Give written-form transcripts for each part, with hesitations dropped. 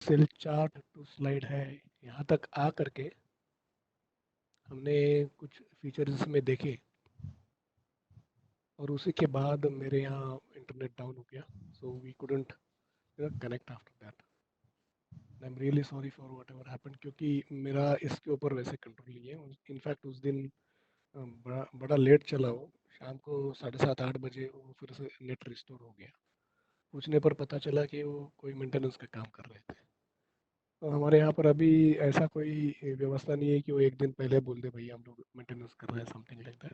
Cell chart to slide है, यहाँ तक आ करके हमने कुछ फीचर्स इसमें देखे और उसी के बाद मेरे यहाँ इंटरनेट डाउन हो गया, so we couldn't connect after that. I am really sorry for whatever happen, क्योंकि मेरा इसके ऊपर वैसे कंट्रोल नहीं है। इनफैक्ट उस दिन बड़ा बड़ा लेट चला वो, शाम को 7:30 8 बजे वो फिर से नेट रिस्टोर हो गया। पूछने पर पता चला कि वो कोई मेंटेनेंस का काम कर रहे थे। तो हमारे यहाँ पर अभी ऐसा कोई व्यवस्था नहीं है कि वो एक दिन पहले बोल दे भैया हम लोग मेंटेनेंस कर रहे हैं, something like that.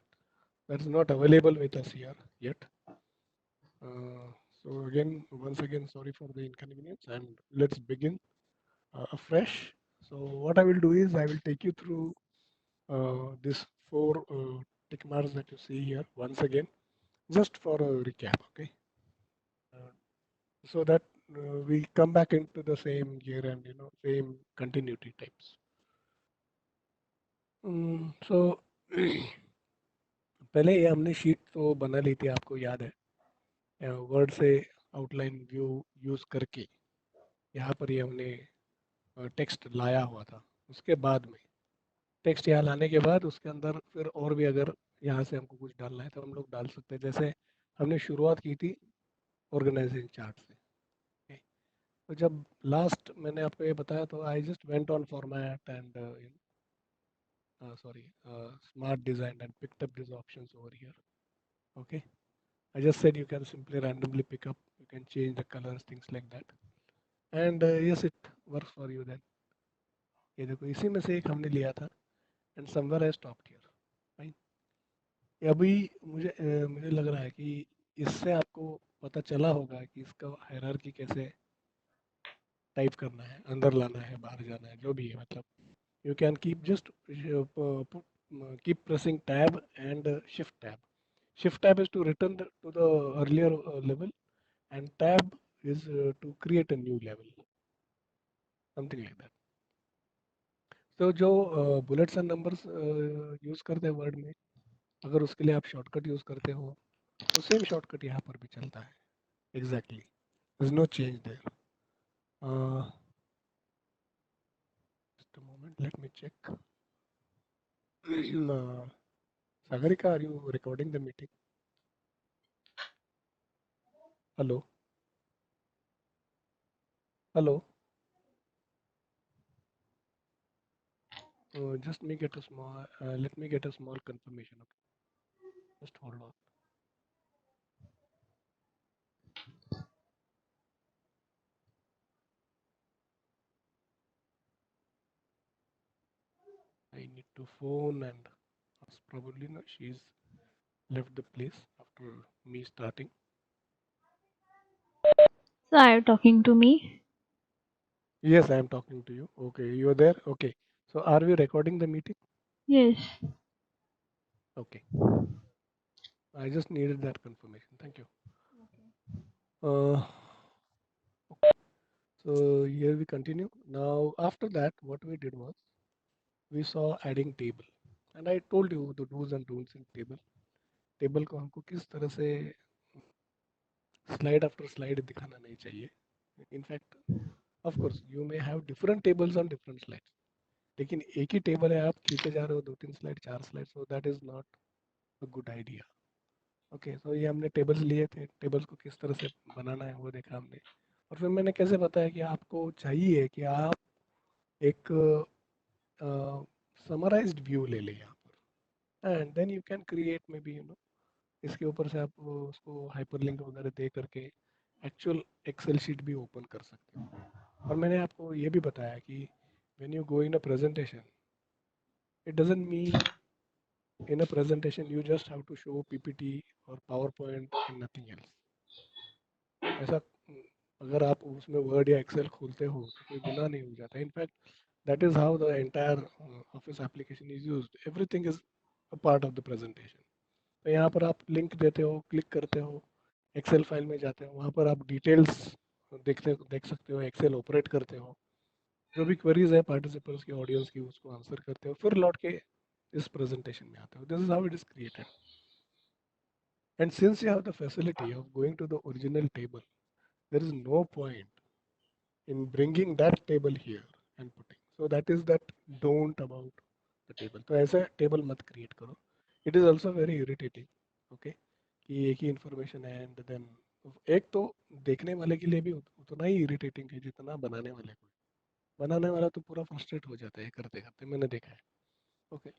That is not available with us here yet. So again, once again, sorry for the inconvenience, and let's begin afresh. So what I will do is I will take you through this four tick marks that you see here once again, just for a recap, okay? Uh, so that we come back into the same gear and same continuity types. So पहले ये हमने sheet तो बना ली थी, आपको याद है, word से आउटलाइन व्यू यूज करके यहाँ पर ये हमने टेक्स्ट लाया हुआ था। उसके बाद में टेक्स्ट यहाँ लाने के बाद उसके अंदर फिर और भी अगर यहाँ से हमको कुछ डालना है तो हम लोग डाल सकते हैं। जैसे हमने शुरुआत की थी ऑर्गेनाइजिंग चार्ट से। okay? तो जब लास्ट मैंने आपको ये बताया तो I just went on format and sorry smart design and picked up these options over here. Okay, I just said you can simply randomly pick up, you can change the colors, things like that, and yes, it works for you then। ये देखो इसी में से एक हमने लिया था and somewhere I stopped here. अभी मुझे लग रहा है कि इससे आपको पता चला होगा कि इसका हायरार्की कैसे टाइप करना है, अंदर लाना है, बाहर जाना है, जो भी है। मतलब you can keep just keep pressing tab and shift tab. Shift tab is to return to the earlier level, and tab is to create a new level, something like that. तो जो बुलेट्स एंड नंबर्स यूज़ करते हैं word में, अगर उसके लिए आप shortcut use करते हो तो सेम शॉर्टकट यहाँ पर भी चलता है। Exactly, there's no change there। Just a moment, let me check। Sagarika, are you recording the meeting? Hello, hello। Just me get a small, let me get a small confirmation. Okay, just hold on। I need to phone and ask, probably no, she's left the place after me starting। So are you talking to me? Yes, I am talking to you। Okay, you're there। Okay, so are we recording the meeting? Yes. Okay, I just needed that confirmation, thank you। uh, so here we continue now। After that what we did was we saw adding table, and I told you the do's and don'ts in table। Table को हमको किस तरह से slide after slide दिखाना नहीं चाहिए। In fact of course you may have different tables on different slides, लेकिन एक ही टेबल है, आप खींचे जा रहे हो 2 3 slide 4 slide, so that is not a good idea. Okay, so ये हमने टेबल्स लिए थे, टेबल्स को किस तरह से बनाना है वो देखा हमने। और फिर मैंने कैसे बताया कि आपको चाहिए कि आप एक समराइज्ड व्यू ले लें यहाँ पर, and then you can create maybe इसके ऊपर से आप वो उसको हाइपरलिंक वगैरह दे करके एक्चुअल एक्सेल शीट भी ओपन कर सकते हो। और मैंने आपको ये भी बताया कि when you go in a presentation, it doesn't mean in a presentation you just have to show PPT और PowerPoint and nothing else. ऐसा अगर आप उसमें वर्ड या एक्सेल खोलते हो तो कोई गुनाह नहीं हो जाता। In fact that is how the entire office application is used, everything is a part of the presentation. तो यहाँ पर आप लिंक देते हो, क्लिक करते हो, एक्सेल फाइल में जाते हो, वहाँ पर आप डिटेल्स देख सकते हो, एक्सेल ऑपरेट करते हो, जो भी क्वेरीज है पार्टिसिपेंट्स की, ऑडियंस की, उसको आंसर करते हो, फिर लौट के इस प्रेजेंटेशन में आते हो। This is how it is created. And since you have the facility of going to the original table, there is no point in bringing that table here and putting. So that is that don't about the table. तो ऐसा table मत create करो. It is also very irritating. Okay, कि एक ही information है and then एक तो देखने वाले के लिए भी उतना ही irritating है जितना बनाने वाले को. बनाने वाला तो पूरा frustrate हो जाता है करते करते, मैंने देखा है. Okay,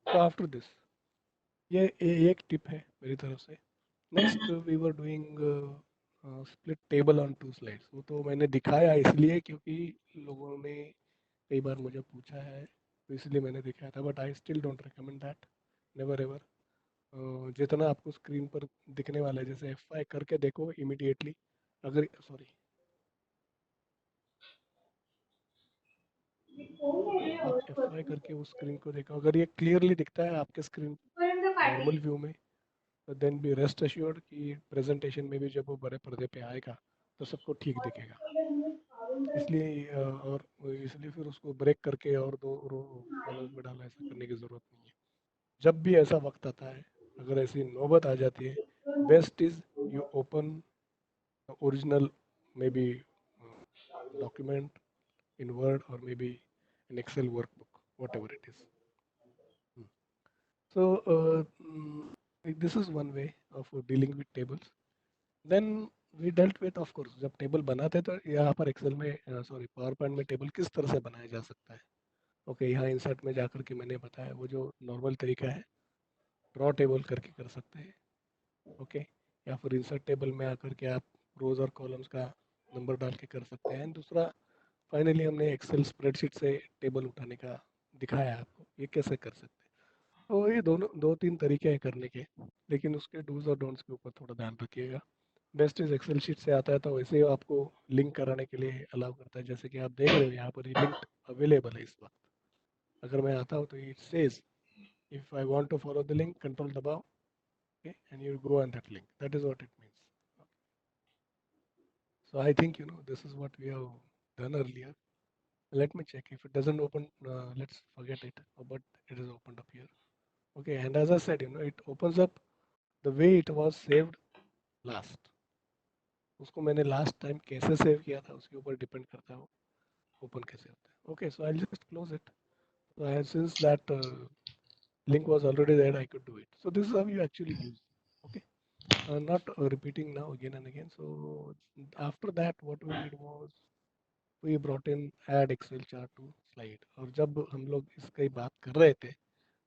so after this ये एक टिप है मेरी तरफ से. Next we were doing split table on two slides. वो तो मैंने दिखाया इसलिए क्योंकि लोगों ने कई बार मुझे पूछा है, तो इसलिए मैंने दिखाया था. But I still don't recommend that, never ever. जितना आपको स्क्रीन पर दिखने वाला है, जैसे F5 करके देखो इमिडिएटली. अगर सॉरी, आप F5 करके उस स्क्रीन को देखो, अगर ये क्लियरली दिखता है आपके स्क्रीन नॉर्मल व्यू में, देन बी रेस्ट अश्योर्ड कि प्रेजेंटेशन में भी जब वो बड़े पर्दे पे आएगा तो सबको ठीक दिखेगा. इसलिए और इसलिए फिर उसको ब्रेक करके और दो रो कॉलम्स में डालना, ऐसा करने की ज़रूरत नहीं है. जब भी ऐसा वक्त आता है, अगर ऐसी नौबत आ जाती है, best is you open original may be document in Word or maybe an Excel workbook, whatever it is. Hmm. So this is one way of dealing with tables. Then we dealt with, of course जब table बनाते तो यहाँ पर Excel में sorry PowerPoint में table किस तरह से बनाया जा सकता है. ओके, यहाँ इंसर्ट में जाकर के मैंने बताया वो जो नॉर्मल तरीका है, ड्रॉ टेबल करके कर सकते हैं. ओके, या फिर इंसर्ट टेबल में आकर के आप रोज और कॉलम्स का नंबर डाल के कर सकते हैं. दूसरा, फाइनली हमने एक्सेल स्प्रेडशीट से टेबल उठाने का दिखाया आपको ये कैसे कर सकते हैं. तो ये दोनों दो तीन तरीके हैं करने के, लेकिन उसके डूज और डोंट्स के ऊपर थोड़ा ध्यान रखिएगा. बेस्ट इज एक्सेल शीट से आता है तो वैसे ही आपको लिंक कराने के लिए अलाउ करता है. जैसे कि आप देख रहे हो यहाँ पर ये लिंक अवेलेबल है इस वक्त. अगर मैं आता हूँ तो it says if I want to follow the link, control दबाओ, okay, and you go on that link. That is what it means. So I think you know this is what we have done earlier. Let me check if it doesn't open. Let's forget it. But it is opened up here. Okay, and as I said, you know, it opens up the way it was saved last. उसको मैंने last time कैसे save किया था उसके ऊपर depend करता है open कैसे होता है. Okay, so I just close it. Since that link was already there, I could do it. So this is how you actually use. Okay, not repeating now again and again. So after that, what we did was we brought in add Excel chart to slide. और जब हम लोग इसकी बात कर रहे थे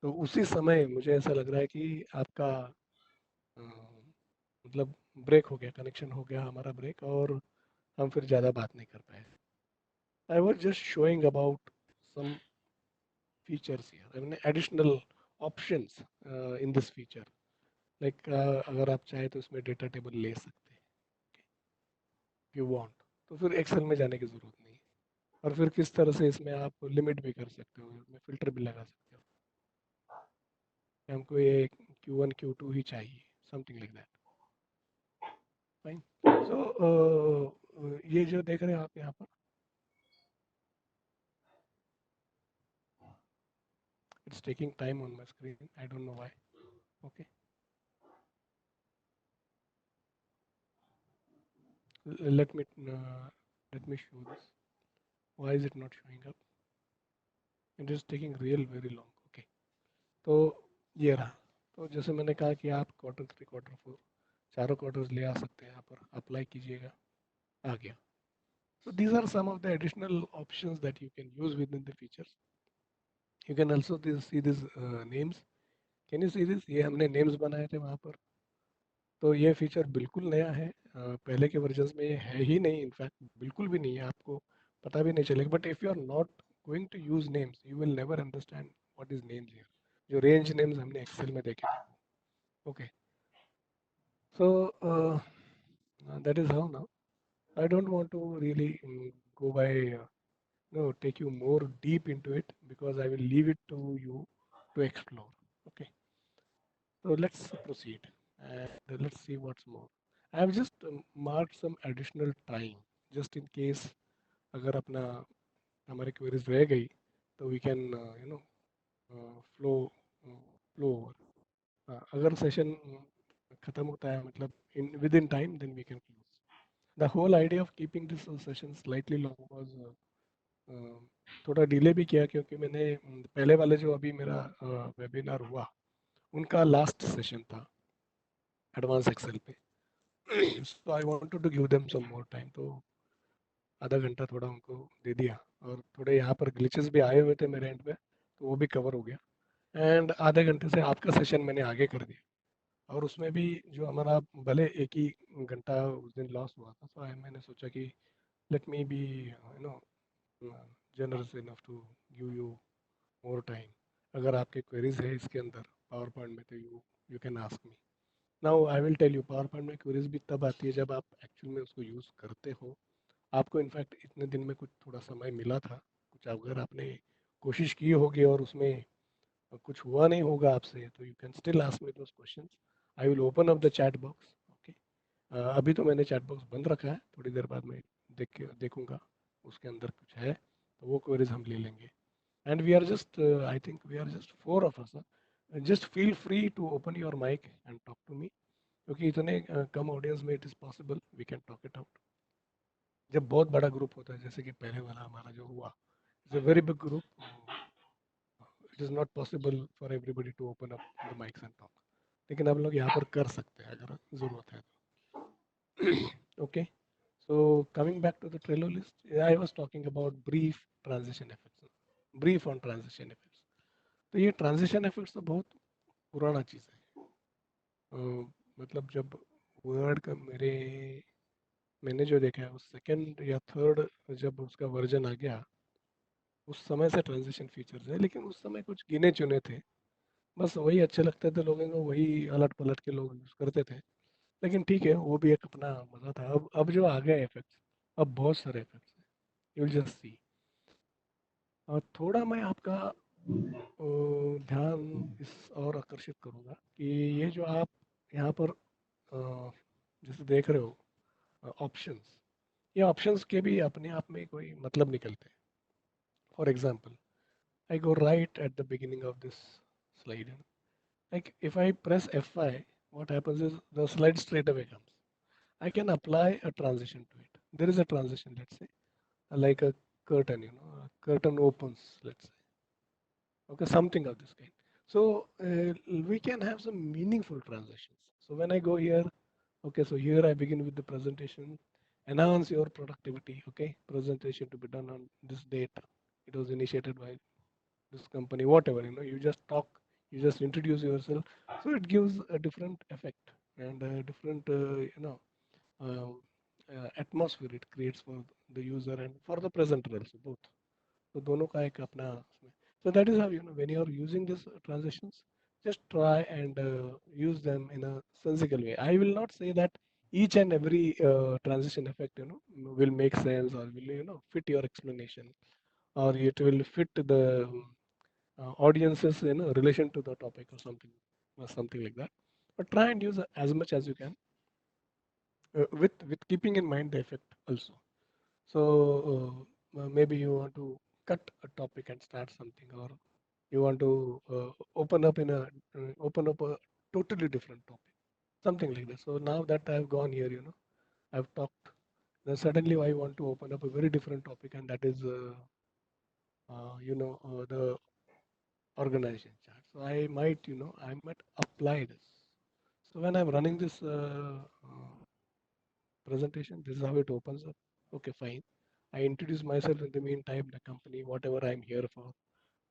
तो उसी समय मुझे ऐसा लग रहा है कि आपका मतलब ब्रेक हो गया, कनेक्शन हो गया हमारा ब्रेक, और हम फिर ज़्यादा बात नहीं कर पाए. I was just showing about some features here, I mean additional options in this feature. Like अगर आप चाहे तो इसमें डेटा टेबल ले सकते हैं, यू वांट, तो फिर एक्सेल में जाने की ज़रूरत नहीं है. और फिर किस तरह से इसमें आप लिमिट भी कर सकते हो, इसमें फिल्टर भी लगा सकते हो कि हमको ये Q1 Q2 ही चाहिए, समथिंग लाइक दैट. फाइन. सो ये जो देख रहे हो आप यहाँ पर, it's taking time on my screen, I don't know why. Okay, let me uh, let me show this. Why is it not showing up? It is taking real very long. Okay, तो ये रहा. तो जैसे मैंने कहा कि आप Q3 Q4 चारों क्वार्टर्स ले आ सकते हैं, यहाँ पर अप्लाई कीजिएगा, आ गया. So these are some of the additional options that you can use within the features. You can also see these names. Can you see this? ये हमने names बनाए थे वहाँ पर. तो ये फीचर बिल्कुल नया है, पहले के वर्जन्स में ये है ही नहीं, इनफैक्ट बिल्कुल भी नहीं है, आपको पता भी नहीं चलेगा. But if you are not going to use names you will never understand what is names here. जो रेंज नेम्स हमने एक्सेल में देखे थे. Okay, so that is how now. I don't want to really go by no take you more deep into it because I will leave it to you to explore. Okay, so let's proceed and let's see what's more. I have just marked some additional time just in case अगर अपना हमारी queries रह गई तो we can you know flow flow over. अगर session खत्म होता है मतलब in within time then we can close. The whole idea of keeping this session slightly long was थोड़ा डिले भी किया क्योंकि मैंने पहले वाले जो अभी मेरा वेबिनार हुआ उनका लास्ट सेशन था एडवांस एक्सेल पे so I wanted to give them some more time तो आधा घंटा थोड़ा उनको दे दिया और थोड़े यहाँ पर ग्लिचेस भी आए हुए थे मेरे एंड पे तो वो भी कवर हो गया एंड आधे घंटे से आपका सेशन मैंने आगे कर दिया और उसमें भी जो हमारा भले एक ही घंटा उस दिन लॉस हुआ था तो मैंने सोचा कि let me be you know generous enough to give you more time अगर आपके क्वेरीज है इसके अंदर पावर पॉइंट में तो you can ask me now I will tell you PowerPoint में क्वेरीज भी तब आती है जब आप एक्चुअल में उसको यूज़ करते हो आपको इनफैक्ट इतने दिन में कुछ थोड़ा समय मिला था कुछ अगर आपने कोशिश की होगी और उसमें कुछ हुआ नहीं होगा आपसे तो you can still ask me those questions I will open up the chat box okay अभी तो मैंने चैट बॉक्स बंद रखा है थोड़ी देर बाद मैं देखूंगा उसके अंदर कुछ है तो वो क्वेरीज हम ले लेंगे and we are just I think we are just four of us just feel free to open your mic and talk to me क्योंकि इतने कम ऑडियंस में it is possible we can talk it out जब बहुत बड़ा group होता है जैसे कि पहले वाला हमारा जो हुआ it's a very big group it is not possible for everybody to open up the mics and talk लेकिन हम लोग यहाँ पर कर सकते हैं अगर ज़रूरत है तो okay so coming back to the Trello list I was talking about brief transition effects brief on transition effects तो ये ट्रांजिशन इफेक्ट्स तो बहुत पुराना चीज़ है मतलब जब वर्ड का मैंने जो देखा है उस सेकंड या थर्ड जब उसका वर्जन आ गया उस समय से ट्रांजिशन फीचर्स है लेकिन उस समय कुछ गिने चुने थे बस वही अच्छे लगते थे लोगों को वही अलट पलट के लोग यूज़ करते थे लेकिन ठीक है वो भी एक अपना मज़ा था अब जो आ गए इफेक्ट्स अब बहुत सारे इफेक्ट्स हैं यू विल जस्ट सी और थोड़ा मैं आपका ध्यान इस और आकर्षित करूँगा कि ये जो आप यहाँ पर जैसे देख रहे हो ऑप्शंस ये ऑप्शंस के भी अपने आप में कोई मतलब निकलते हैं for example I go right at the beginning of this slide. Like if I press F5, what happens is the slide straight away comes. I can apply a transition to it. There is a transition, let's say, like a curtain, a curtain opens, let's say, okay, something of this kind. So we can have some meaningful transitions. So when I go here, okay, so here I begin with the presentation, enhance your productivity, okay, presentation to be done on this date. It was initiated by this company, whatever, you just talk, you just introduce yourself. So it gives a different effect and a different, uh, atmosphere it creates for the user and for the presenter also, both. तो दोनों का एक अपना उसमें so that is how when you are using these transitions just try and use them in a sensical way. I will not say that each and every transition effect will make sense or will fit your explanation or it will fit the audiences relation to the topic or something like that, but try and use as much as you can with keeping in mind the effect also. So maybe you want to cut a topic and start something, or you want to open up a totally different topic, something like that. So now that I've gone here, I've talked. Then suddenly I want to open up a very different topic, and that is the organization chart. So I might apply this. So when I'm running this presentation, this is how it opens up. Okay, fine. I introduce myself in the meantime, the company, whatever I'm here for.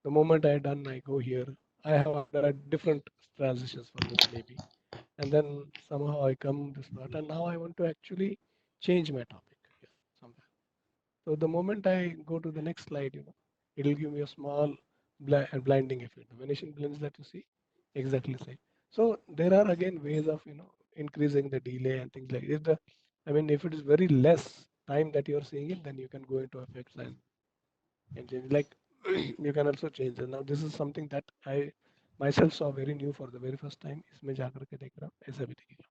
The moment I done, I go here. There are different transitions for this maybe, and then somehow I come this part, and now I want to actually change my topic here somewhere. So the moment I go to the next slide, it'll give me a small blinding effect. The vanishing blends that you see, exactly same. So there are again ways of increasing the delay and things like if the I mean if it is very less time that you're seeing it, then you can go into effects and change. Like you can also change it. Now this is something that I myself saw very new for the very first time. इसमें जाकर के देख रहा हूँ ऐसा भी दिखेगा.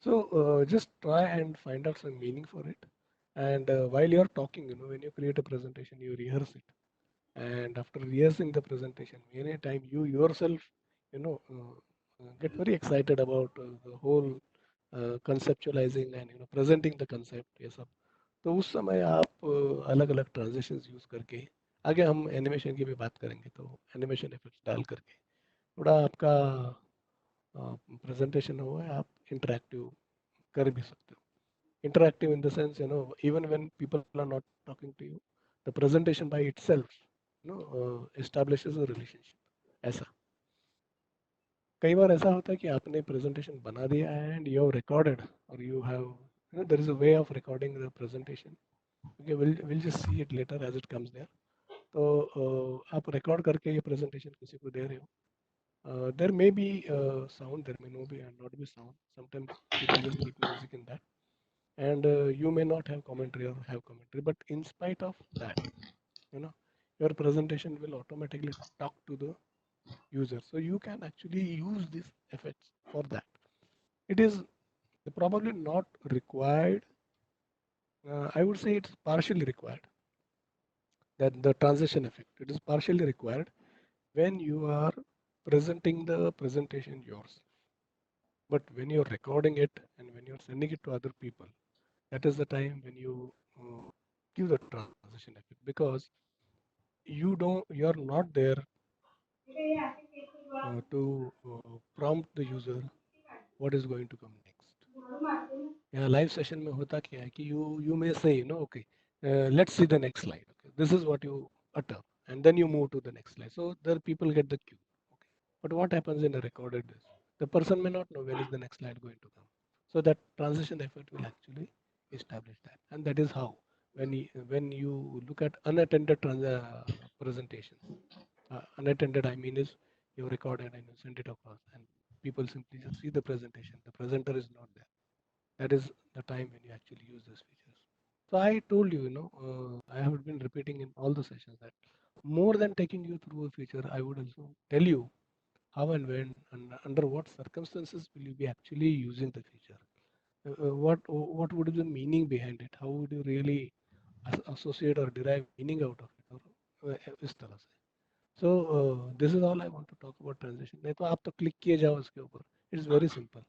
So just try and find out some meaning for it. And while you're talking, when you create a presentation, you rehearse it. And after rehearsing the presentation, many time you yourself, get very excited about the whole conceptualising and presenting the concept, ये सब। तो उस समय आप अलग अलग transitions use करके, आगे हम एनिमेशन की भी बात करेंगे, तो एनिमेशन इफेक्ट्स डाल करके थोड़ा आपका प्रेजेंटेशन हुआ है, आप इंटरेक्टिव कर भी सकते हो। Interactive in the sense, even when people are not talking to you, the presentation by itself, establishes a relationship, ऐसा। कई बार ऐसा होता है कि आपने प्रेजेंटेशन बना दिया है एंड यू हैव रिकॉर्डेड, और you have there is a way of recording the presentation. Okay, will just see it later as it comes there. तो आप रिकॉर्ड करके ये प्रेजेंटेशन किसी को दे रहे हो, there may be sound, there may no be not be sound, sometimes people just keep music in that, and you may not have commentary or have commentary, but in spite of that, you know your presentation will automatically talk to the user, so you can actually use these effects for that. It is probably not required. I would say it's partially required, that the transition effect, it is partially required when you are presenting the presentation yours, but when you're recording it and when you're sending it to other people, that is the time when you give the transition effect, because you're not there to prompt the user what is going to come next. यहाँ live session में होता क्या है कि you may say, okay, let's see the next slide, okay, this is what you utter, and then you move to the next slide, so the people get the cue, okay. But what happens in a recorded this, the person may not know when is the next slide going to come, so that transition effort will actually establish that. And that is how, when you look at unattended presentations, unattended, I mean, is you recorded and you send it across, and people simply just see the presentation. The presenter is not there. That is the time when you actually use these features. So I told you, I have been repeating in all the sessions that more than taking you through a feature, I would also tell you how and when and under what circumstances will you be actually using the feature. What would be the meaning behind it? How would you really associate or derive meaning out of it? और इस तरह से। So this is all I want to talk about transition. नहीं तो आप तो click किए जाओ उसके ऊपर, इट्स वेरी सिंपल।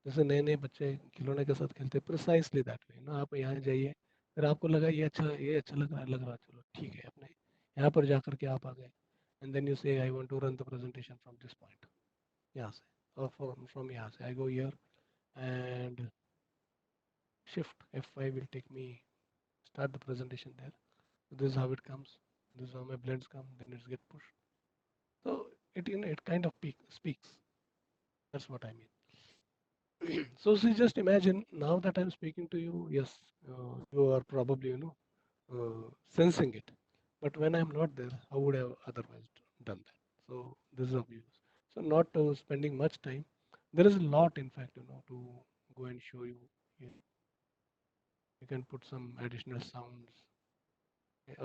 जैसे नए नए बच्चे खिलौने के साथ खेलते, प्रिसाइसली दैट वे ना। आप यहाँ जाइए, फिर आपको लगा ये अच्छा लग रहा, चलो ठीक है, अपने यहाँ पर जा करके आप आ गए, and then you say I want to run the presentation from this point, यहाँ से, और फ्रॉम यहाँ से I go here and shift F5 will take me start the presentation there. So this is how it comes. This is how my blends come. Then it's get pushed. So it kind of speaks. That's what I mean. So see, just imagine now that I'm speaking to you. Yes, you are probably sensing it. But when I'm not there, how would I have otherwise done that? So this is obvious. So not spending much time. There is a lot, in fact, to go and show you. You, you can put some additional sounds,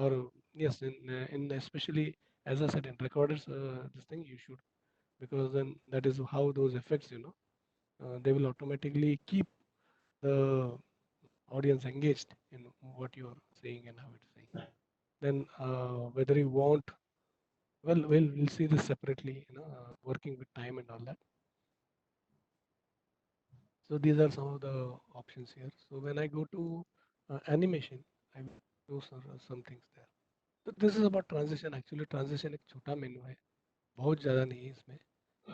or yes, in especially, as I said, in recorders, this thing you should, because then that is how those effects, they will automatically keep the audience engaged in what you are saying and how it's saying. Then whether you want, well, we'll see this separately, working with time and all that. So these are some of the options here. So when I go to animation, I will do some things there. So this is about transition. Actually transition एक छोटा मेनू है, बहुत ज़्यादा नहीं है इसमें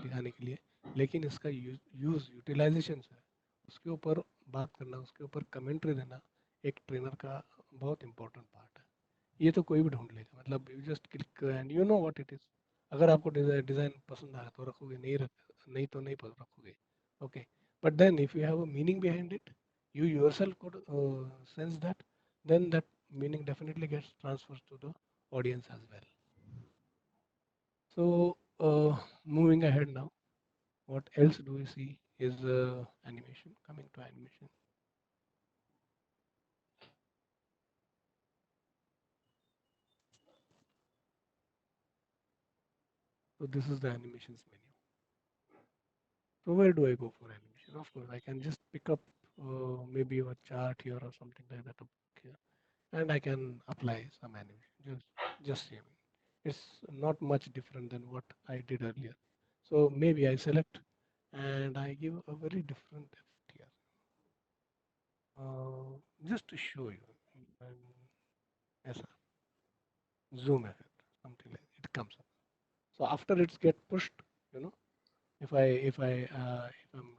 दिखाने के लिए, लेकिन इसका यूज़ यूटिलाइजेशन है, उसके ऊपर बात करना, उसके ऊपर कमेंट्री देना एक ट्रेनर का बहुत इंपॉर्टेंट पार्ट है। ये तो कोई भी ढूंढ लेगा, मतलब you just click and you know what it is. अगर आपको डिज़ाइन पसंद आया तो रखोगे, नहीं तो नहीं रखोगे, okay. But then if you have a meaning behind it, you yourself could sense that, then that meaning definitely gets transferred to the audience as well. So moving ahead now, what else do we see is animation. Coming to animation, so this is the animations menu. So where do I go for animation? Of course, I can just pick up maybe a chart here or something like that up here, and I can apply some animation. Just see. It's not much different than what I did earlier. So maybe I select and I give a very different effect here. just to show you, um, yes, sir, zoom effect, something like it comes up. So after it's get pushed, you know, if I'm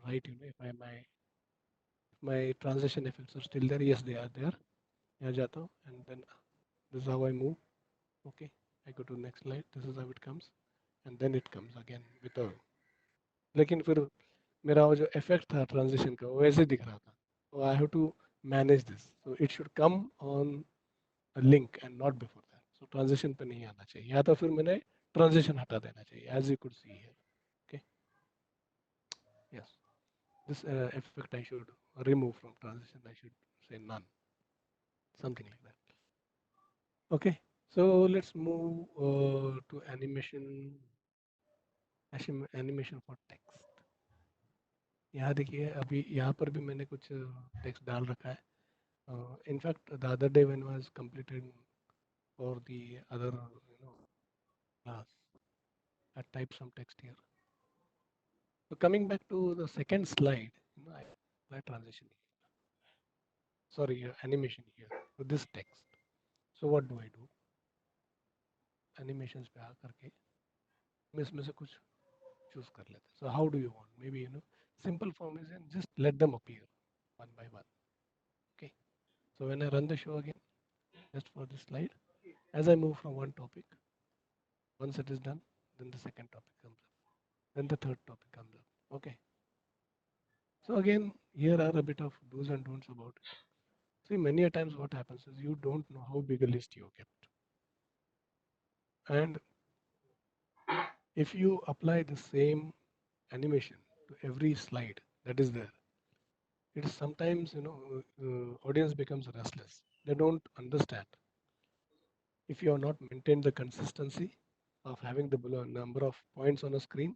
right, you know, if my transition effects are still there, yes, they are there. यहाँ जाता हूँ and then this is how I move. Okay, I go to next slide. This is how it comes, and then it comes again with a. लेकिन फिर मेरा वो जो effect था transition का वो ऐसे दिख रहा था. So I have to manage this. So it should come on a link and not before that. So transition पे नहीं आना चाहिए. या तो फिर मैंने transition हटा देना चाहिए. As you could see here. Okay. Yes. This effect I should remove from transition. I should say none. Something like that. Okay. So let's move to animation for text. यहाँ देखिए अभी यहाँ पर भी मैंने कुछ टेक्स्ट डाल रखा है. In fact, the other day when I was completing for the other class, I typed some text here. So coming back to the second slide, I apply transition here. Sorry, animation here to this text. So what do I do? Animations पे आ करके मैं इसमें से कुछ choose कर लेते. So how do you want? Maybe simple form is just let them appear one by one. Okay. So when I run the show again, just for this slide, as I move from one topic, once it is done, then the second topic comes up, then the third topic comes up. Okay. So again, here are a bit of do's and don'ts about it. See, many a times what happens is you don't know how big a list you kept, and if you apply the same animation to every slide that is there, it is sometimes audience becomes restless. They don't understand if you have not maintained the consistency of having the number of points on a screen.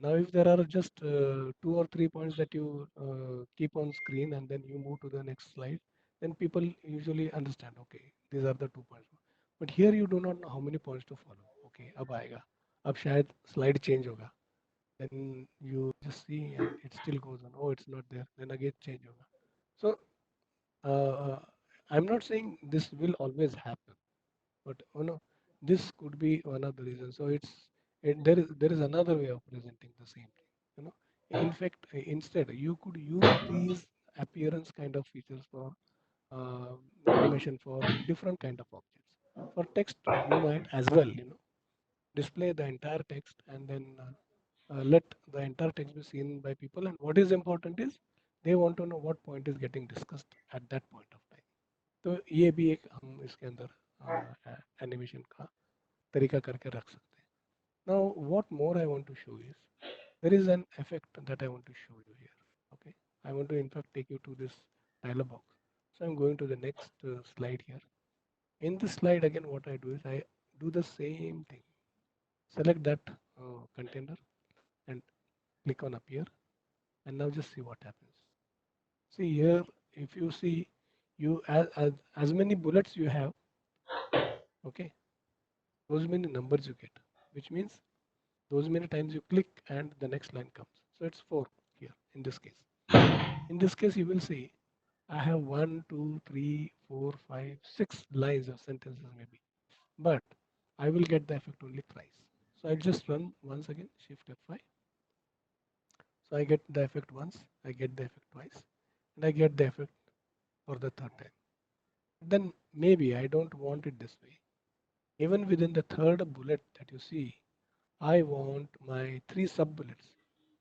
Now, if there are just 2 or 3 points that you keep on screen and then you move to the next slide, then people usually understand, okay, these are the 2 points. But here you do not know how many points to follow. Okay, अब आएगा, अब शायद slide change होगा. Then you just see and it still goes on. Oh, it's not there. Then again change होगा. So uh, I'm not saying this will always happen, but this could be one of the reasons. So there is another way of presenting the same thing. In fact, instead you could use these appearance kind of features for uh, animation for different kind of objects. For text, you might as well display the entire text and then let the entire text be seen by people. And what is important is they want to know what point is getting discussed at that point of time. तो ये भी एक हम इसके अंदर animation का तरीका करके रख सकते हैं. Now what more I want to show is there is an effect that I want to show you here. Okay, I want to in fact take you to this dialog box. So I'm going to the next slide here. In this slide again what I do is I do the same thing. Select that container and click on appear, and now just see what happens. See here, if you see, you as many bullets you have, okay, those many numbers you get, which means those many times you click and the next line comes. So it's 4 here in this case. In this case, you will see I have 1, 2, 3, 4, 5, 6 lines of sentences maybe, but I will get the effect only thrice. So I'll just run once again, Shift F5. So I get the effect once, I get the effect twice, and I get the effect for the third time. Then maybe I don't want it this way. Even within the third bullet that you see, I want my 3 sub bullets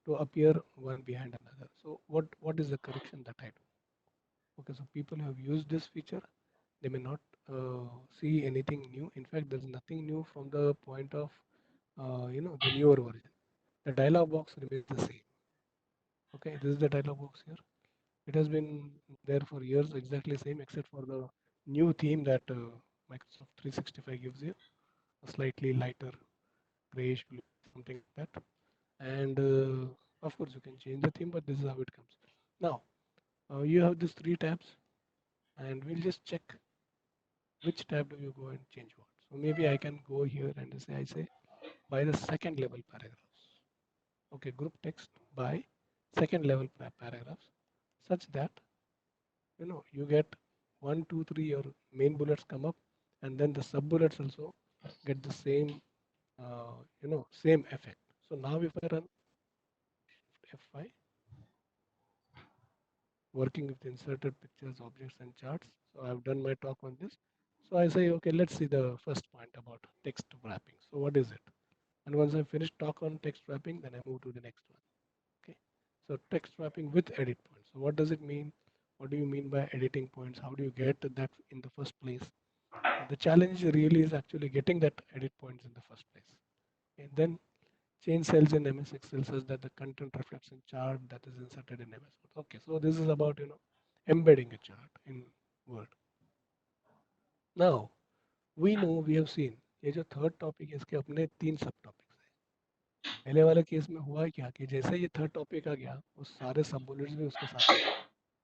to appear one behind another. So what is the correction that I do? Okay, so people who have used this feature, they may not see anything new. In fact, there's nothing new from the point of the newer version. The dialog box remains the same. Okay, this is the dialog box here. It has been there for years, exactly same, except for the new theme that Microsoft 365 gives you, a slightly lighter grayish blue, something like that. And of course, you can change the theme, but this is how it comes. Now, you have these 3 tabs, and we'll just check which tab do you go and change what. So maybe I can go here and I say by the second level paragraphs. Okay, group text by second level paragraphs, such that you get 1, 2, 3, your main bullets come up, and then the sub bullets also get the same, same effect. So now if I run F5, working with inserted pictures, objects, and charts. So I've done my talk on this. So I say, okay, let's see the first point about text wrapping. So what is it? And once I finish talk on text wrapping, then I move to the next one. Okay. So text wrapping with edit points. So what does it mean? What do you mean by editing points? How do you get that in the first place? The challenge really is actually getting that edit points in the first place. And then change cells in MS Excel such that the content reflects in chart that is inserted in MS Word. Okay, so this is about embedding a chart in Word. Now we know, we have seen, ये जो third topic है इसके अपने 3 सब topics हैं. पहले वाले case में हुआ क्या कि जैसे ये थर्ड टॉपिक आ गया वो सारे सब बुलेट्स भी उसके साथ आ गए,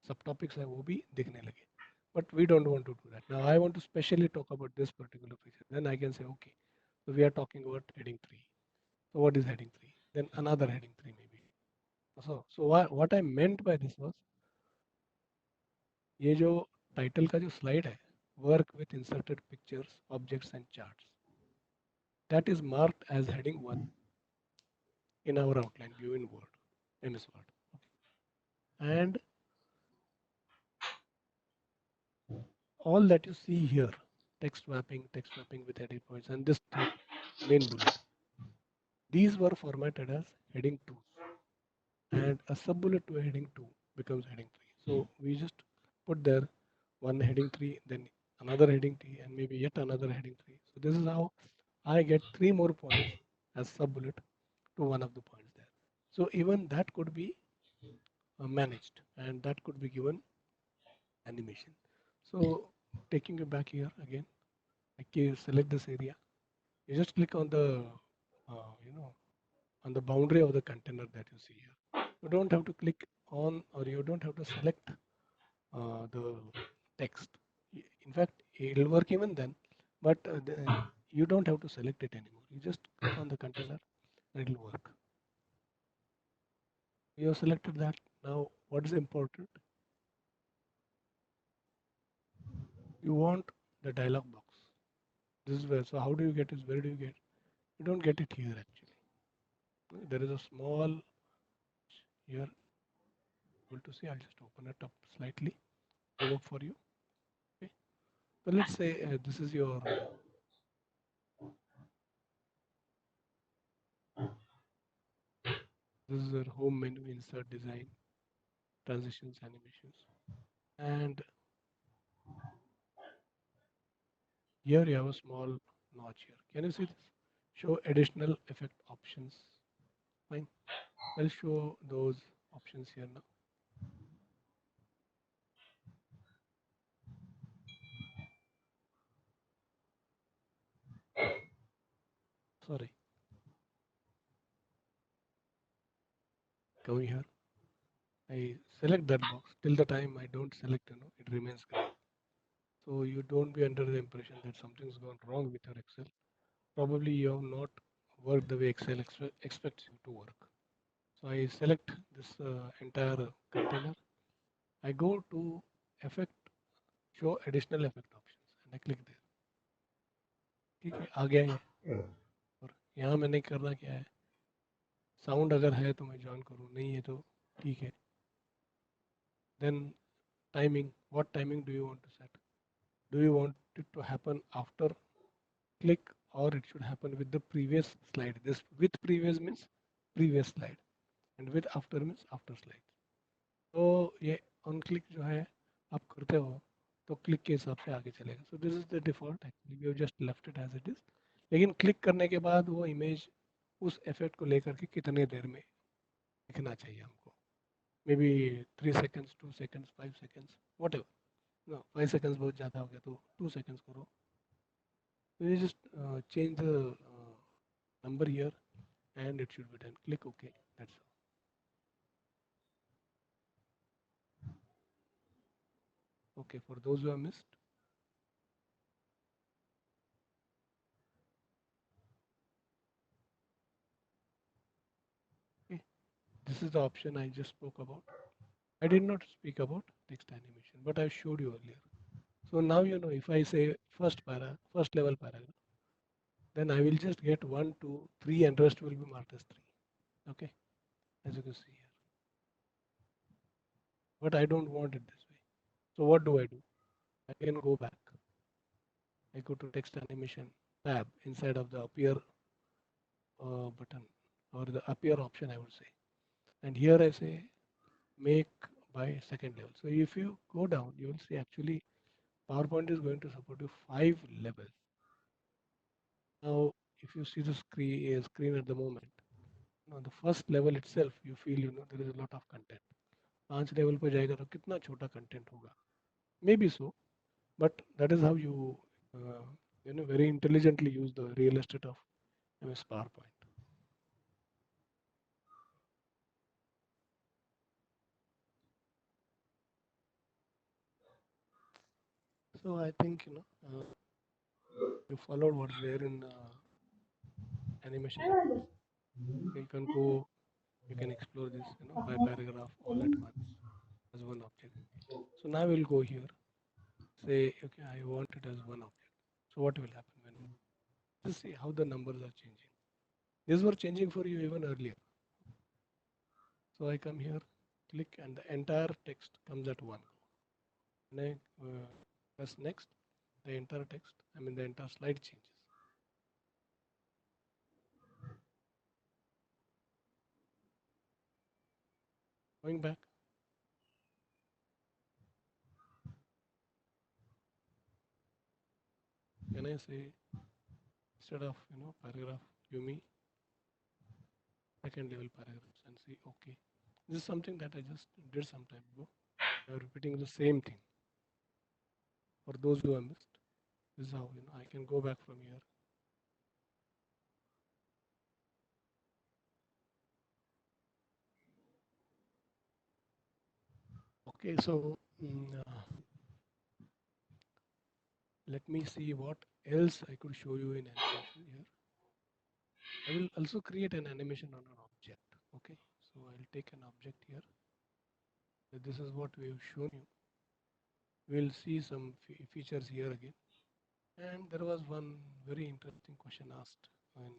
सब टॉपिक्स है वो भी दिखने लगे. But we don't want to do that. Now I want to specially talk about this particular feature. Then I can say, okay, so we are talking about heading 3. So what is heading 3? Then another heading 3 maybe. So what I meant by this was, ये जो title का जो slide है, work with inserted pictures, objects and charts, that is marked as heading 1 in our outline view in Word, MS Word. And all that you see here, text wrapping with edit points, and this third main bullet, these were formatted as heading 2, and a sub bullet to a heading 2 becomes heading 3. So we just put there one heading 3, then another heading 3, and maybe yet another heading 3. So this is how I get 3 more points as sub bullet to one of the points there. So even that could be managed, and that could be given animation. So taking you back here again, like you select this area, you just click on the uh, you know on the boundary of the container that you see here. You don't have to click on, or you don't have to select the text. In fact, it'll work even then, but you don't have to select it anymore. You just click on the container and it'll work. You have selected that. Now what is important? You want the dialog box. This is where, so how do you get it? Where do you get? You don't get it here actually. There is a small here. Able to see. I'll just open it up slightly to work for you. Okay. So let's say this is your this is your home menu, insert, design, transitions, animations, and here you have a small notch here. Can you see this? Show additional effect options. Fine. I'll show those options here now. Sorry. Coming here, I select that box. Till the time I don't select, it remains green. So you don't be under the impression that something's gone wrong with your Excel. Probably you have not worked the way Excel expects you to work. So I select this entire container. I go to effect, show additional effect options, and I click there. ठीक है, आ गया ये. और यहाँ मैंने करना क्या है, साउंड अगर है तो मैं जॉइन करूँ, नहीं है तो ठीक है. Then timing, what timing do you want to set? Do you want it to happen after click, or it should happen with the previous slide? This with previous means previous slide, and with after means after slide. तो ये on click जो है आप करते हो तो click के हिसाब से आगे चलेगा. So this is the default, actually we have just left it as it is. लेकिन क्लिक करने के बाद वो इमेज उस इफेक्ट को लेकर के कितने देर में दिखना चाहिए हमको, maybe 3 seconds, 2 seconds, 5 seconds, whatever. No, 5 seconds बहुत ज़्यादा हो गया तो 2 seconds करो. तो you just change the number here and it should be done. Click OK. That's all. Okay, for those who have missed. Okay, this is the option I just spoke about. I did not speak about text animation, but I showed you earlier. So now you know if I say first level paragraph, then I will just get 1, 2, 3 and rest will be marked as 3. Okay, as you can see here. But I don't want it this way. So what do? I can go back. I go to text animation tab inside of the appear button or the appear option I would say. And here I say make by second level. So if you go down, you will see actually PowerPoint is going to support you 5 levels. Now, if you see the screen at the moment, the first level itself, you feel there is a lot of content. 5 level पे जाएगा तो कितना छोटा content होगा? Maybe so, but that is how uh, very intelligently use the real estate of MS PowerPoint. So I think you followed what's there in animation. You can go, you can explore this, by paragraph all at once as one object. So now we'll go here. Say, okay, I want it as one object. So what will happen when just see how the numbers are changing. These were changing for you even earlier. So I come here, click, and the entire text comes at one go. When I press next, the entire text, the entire slide changes. Going back, can I say instead of paragraph, give me second level paragraphs and see okay. This is something that I just did some time ago. I'm repeating the same thing. For those who have missed, this is how I can go back from here. Okay, so let me see what else I could show you in animation here. I will also create an animation on an object. Okay, so I'll take an object here. This is what we have shown you. We'll see some features here again. And there was one very interesting question asked in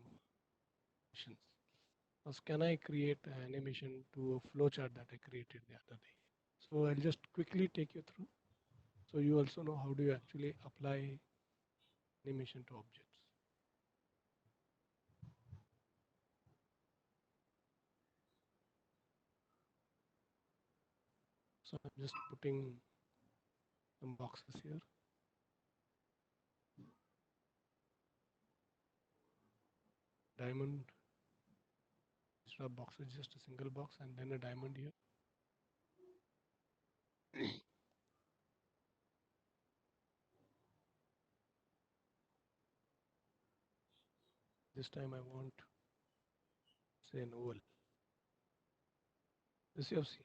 questions. Was can I create an animation to a flowchart that I created the other day? So I'll just quickly take you through. So you also know how do you actually apply animation to objects. So I'm just putting some boxes here. Diamond instead of boxes, just a single box and then a diamond here. This time I want say an oval. This you have seen.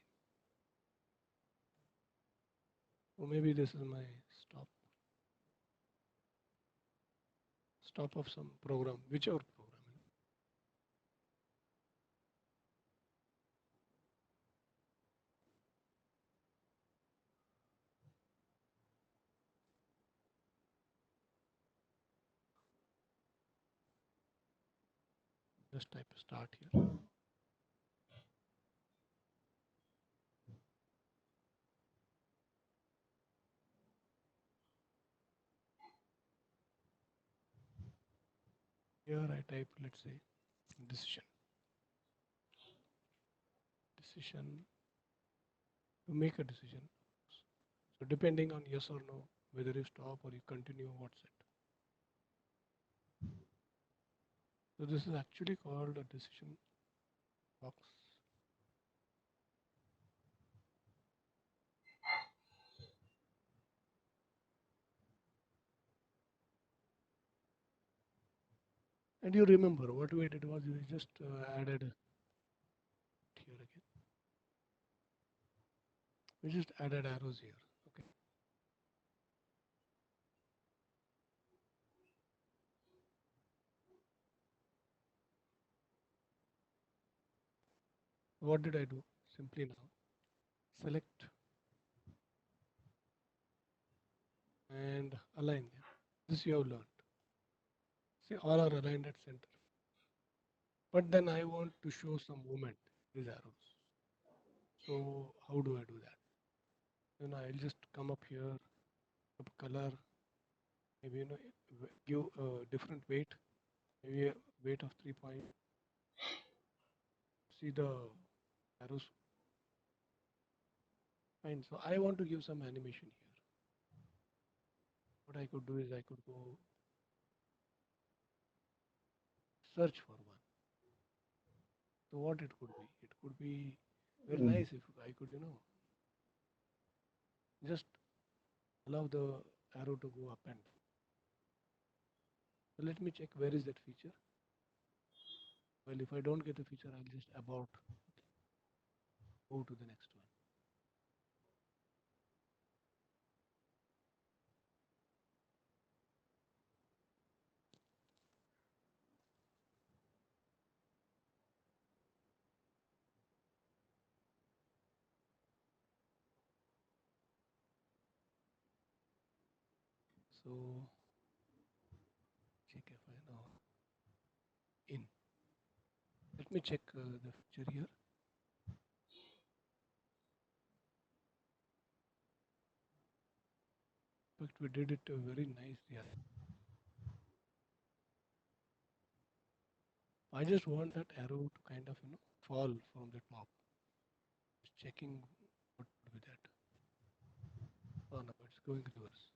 Or maybe this is my stop of some program, whichever program. Just type start here. Here I type, let's say, decision. Decision to make a decision. So depending on yes or no, whether you stop or you continue, what's it. So this is actually called a decision box. And you remember what we did was we just added here again. We just added arrows here. Okay. What did I do? Simply now select and align them. This you have learned. See, all are aligned at center. But then I want to show some movement, these arrows. So how do I do that? I'll just come up here, up color, maybe give a different weight, maybe a weight of 3 point. See the arrows. Fine. So I want to give some animation here. What I could do is I could go search for one. So what it could be? It could be very nice if I could, just allow the arrow to go up and down. So let me check where is that feature. Well, if I don't get the feature, I'll just about move to the next one. So check if I know in. Let me check the feature here. In fact, we did it very nice. Yeah. I just want that arrow to kind of fall from the top. Just checking what to do with that. Oh no, it's going reverse.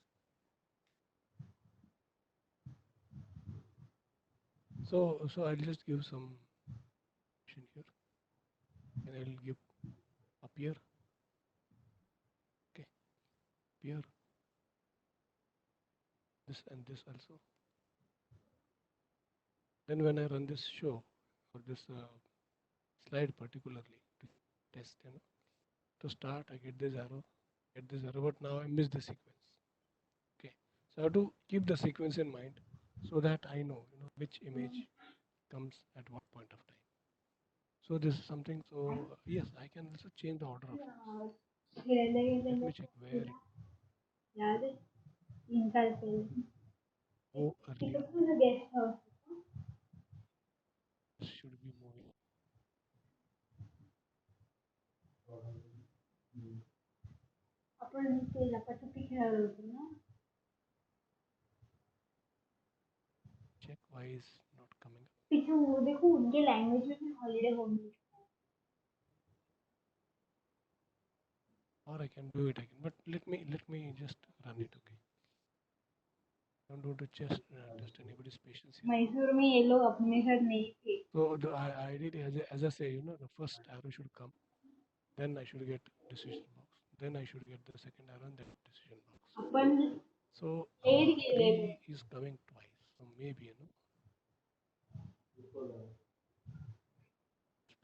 So I'll just give some action here, and I'll give up here. Okay, here, this and this also. Then when I run this show or this slide particularly to test, to start, I get this arrow, but now I miss the sequence. Okay, so I have to keep the sequence in mind so that I know, which image comes at what point of time. So this is something. So yes, I can also change the order of shows. Let me check where it go earlier. Should be moving. Check why is not coming up. पीछे वो देखो उनके language में holiday home Or I can do it again. But let me just run it. Okay. Don't want to test anybody's patience here. Mysore में ये लोग अपने घर नहीं थे So the ideally, as I say, the first arrow should come, then I should get decision box, then I should get the second arrow and then decision box. अपन So add के लिए 3 is coming twice. So maybe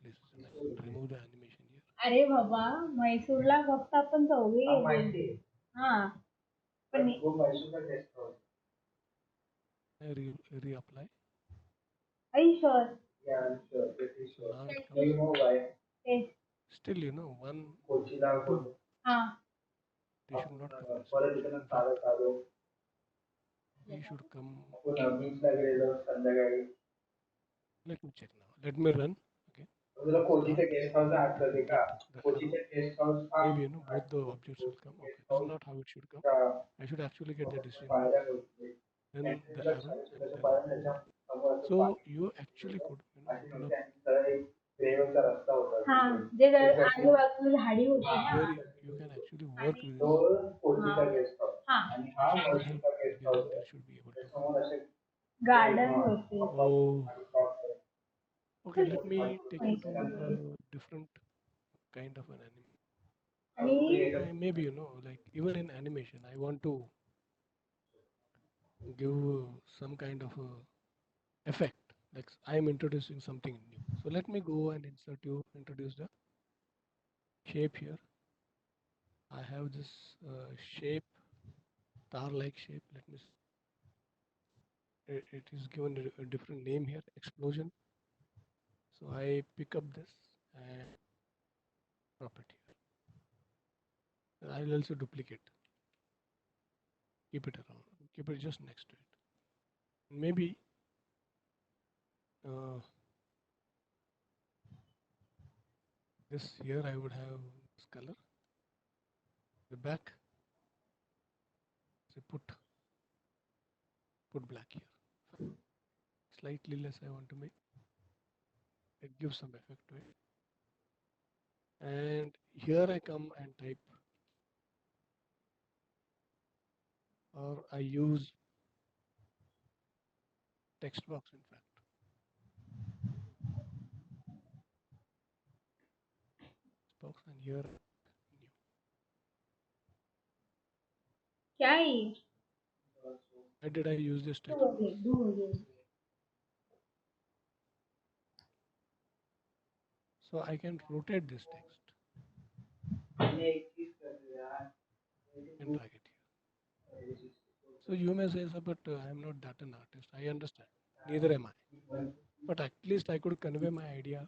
please remove the animation here. अरे बाबा म्हैसूरला फक्त आपण चौघे गेले हा पण I reapply. Are you sure? So now it comes. Yes. Still, one, two, हाँ they should not come this way. In fact, they should come. Let me check now. Let me run. Okay. Start. Let me get the arrow. Maybe both the objects will come. Okay. This is not how it should come. I should actually get the decision box, then the arrow, and then move. So you actually could open up हाँ जे so आजूबाजूला झाडी होती where ना you can actually work with this. हाँ This could help because they should be able to come. Garden होते So okay, let me take you to a different kind of an anime. आणि Maybe like even in animation, I want to give some kind of a effect. Like I am introducing something new. So let me go and introduce the shape here. I have this shape, star-like shape. It is given a different name here, explosion. So I pick up this and drop it here. I'll also duplicate, keep it around, keep it just next to it. Maybe uh, this here I would have this color, the back, say put black here. Slightly less I want to make, it gives some effect to it. And here I come and type, or I use text box in fact. Box and here new. क्या है ये? Why did I use this text हो box? गए, दो हो गए। So I can rotate this text and drag it here. So you may say, "Sir, but I am not that an artist." I understand. Neither am I. But at least I could convey my idea.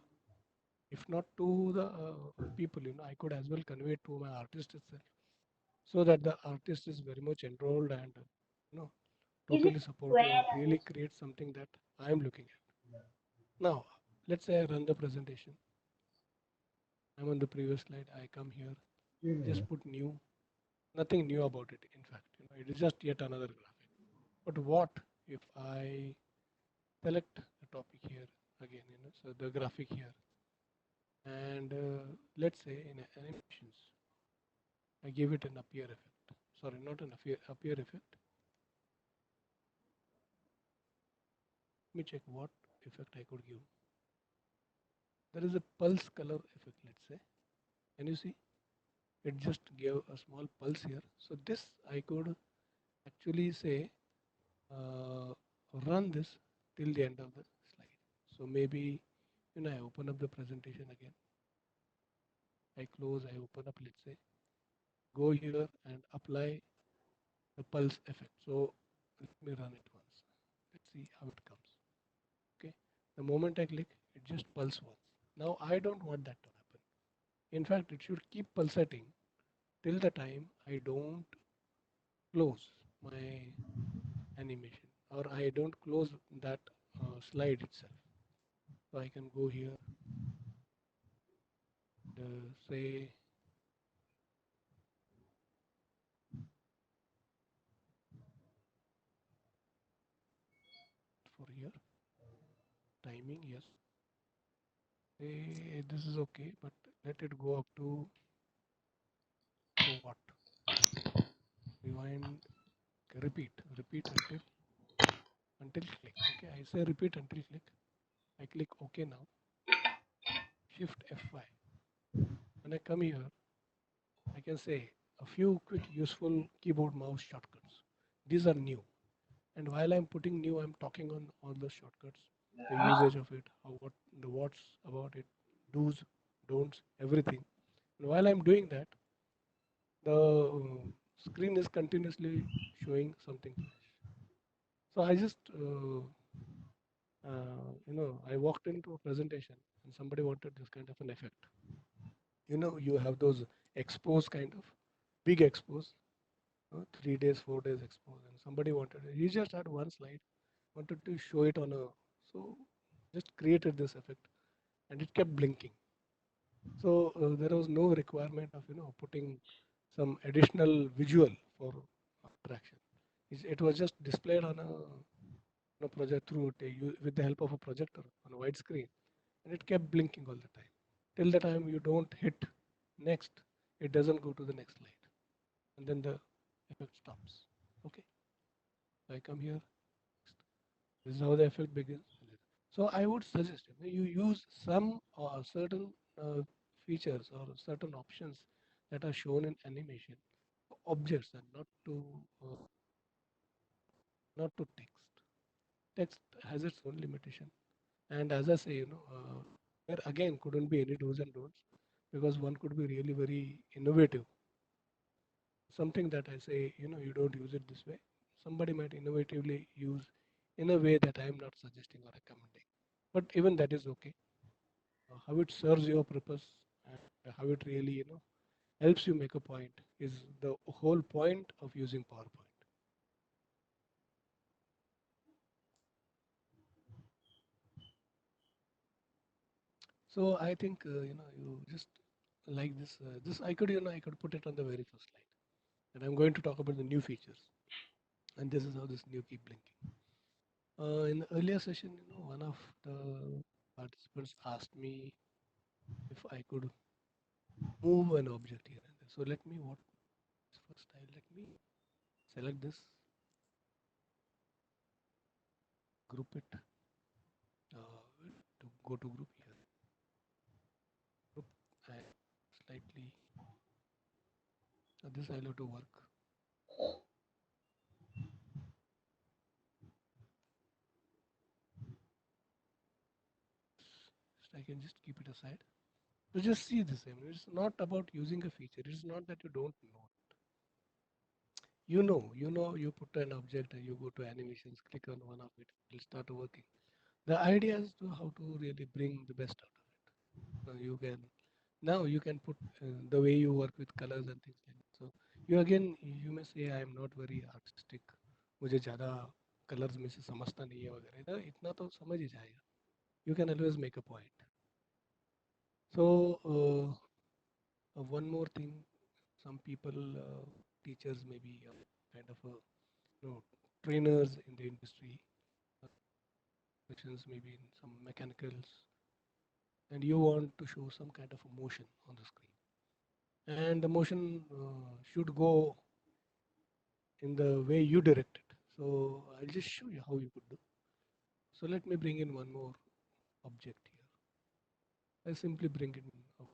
If not to the people, I could as well convey it to my artist itself, so that the artist is very much enrolled and you know Is it totally supportive and square? really create something that I am looking at. Now, let's say I run the presentation. I'm on the previous slide. I come here, just put new. Nothing new about it. In fact, it is just yet another graphic. But what if I select the topic here again? So the graphic here, and let's say in animations, I give it an appear effect. Sorry, not an appear effect. Let me check what effect I could give. There is a pulse color effect. Let's say, can you see? It just gave a small pulse here. So this I could actually say uh, run this till the end of the slide. So maybe I open up the presentation again. I close, I open up, let's say, go here and apply the pulse effect. So let me run it once. Let's see how it comes. Okay. The moment I click, it just pulse once. Now I don't want that to happen. In fact, it should keep pulsating till the time I don't close my animation or I don't close that slide itself. So I can go here and say for here timing, yes. Say this is okay, but let it go up to what? Rewind, repeat until click. Okay, I say repeat until click. I click OK now. Shift F5. When I come here, I can say a few quick useful keyboard mouse shortcuts. These are new. And while I'm putting new, I'm talking on all the shortcuts, the usage of it, how what the what's about it, do's, don'ts, everything. And while I'm doing that, the screen is continuously showing something fresh. So I just, I walked into a presentation and somebody wanted this kind of an effect. You have those expos kind of big expos, 3 days, 4 days expos, and somebody wanted it. He just had one slide, wanted to show it on a, so just created this effect, and it kept blinking. So there was no requirement of putting some additional visual for attraction. It was just displayed on a project through with the help of a projector on a wide screen, and it kept blinking all the time. Till the time you don't hit next, it doesn't go to the next slide, and then the effect stops. Okay, so I come here. This is how the effect begins. So I would suggest you use some or certain features or certain options that are shown in animation objects and uh, not to text. Text has its own limitation, and as I say, there again couldn't be any do's and don'ts because one could be really very innovative. Something that I say, you don't use it this way. Somebody might innovatively use in a way that I am not suggesting or recommending. But even that is okay. How it serves your purpose and how it really, helps you make a point is the whole point of using PowerPoint. So I think you just like this. This I could I could put it on the very first slide, and I'm going to talk about the new features. And this is how this new keep blinking. In the earlier session, one of the participants asked me if I could move an object here and there. So let me what first I let me select this, group it, to go to group here, group and slightly this I'll have to work. So I can just keep it aside. So just see the same. It's not about using a feature. It's not that you don't know. You put an object and you go to animations, click on one of it, it'll start working. The idea is to how to really bring the best out of it. You can now you can put the way you work with colors and things like that. So you may say I am not very artistic. मुझे ज़्यादा colors में से समझता नहीं है वगैरह तो इतना तो समझ ही जाएगा. You can always make a point. So one more thing, some people, teachers maybe kind of trainers in the industry, maybe in some mechanicals, and you want to show some kind of a motion on the screen, and the motion should go in the way you direct it. So I'll just show you how you could do. So let me bring in one more object here. I simply bring it in.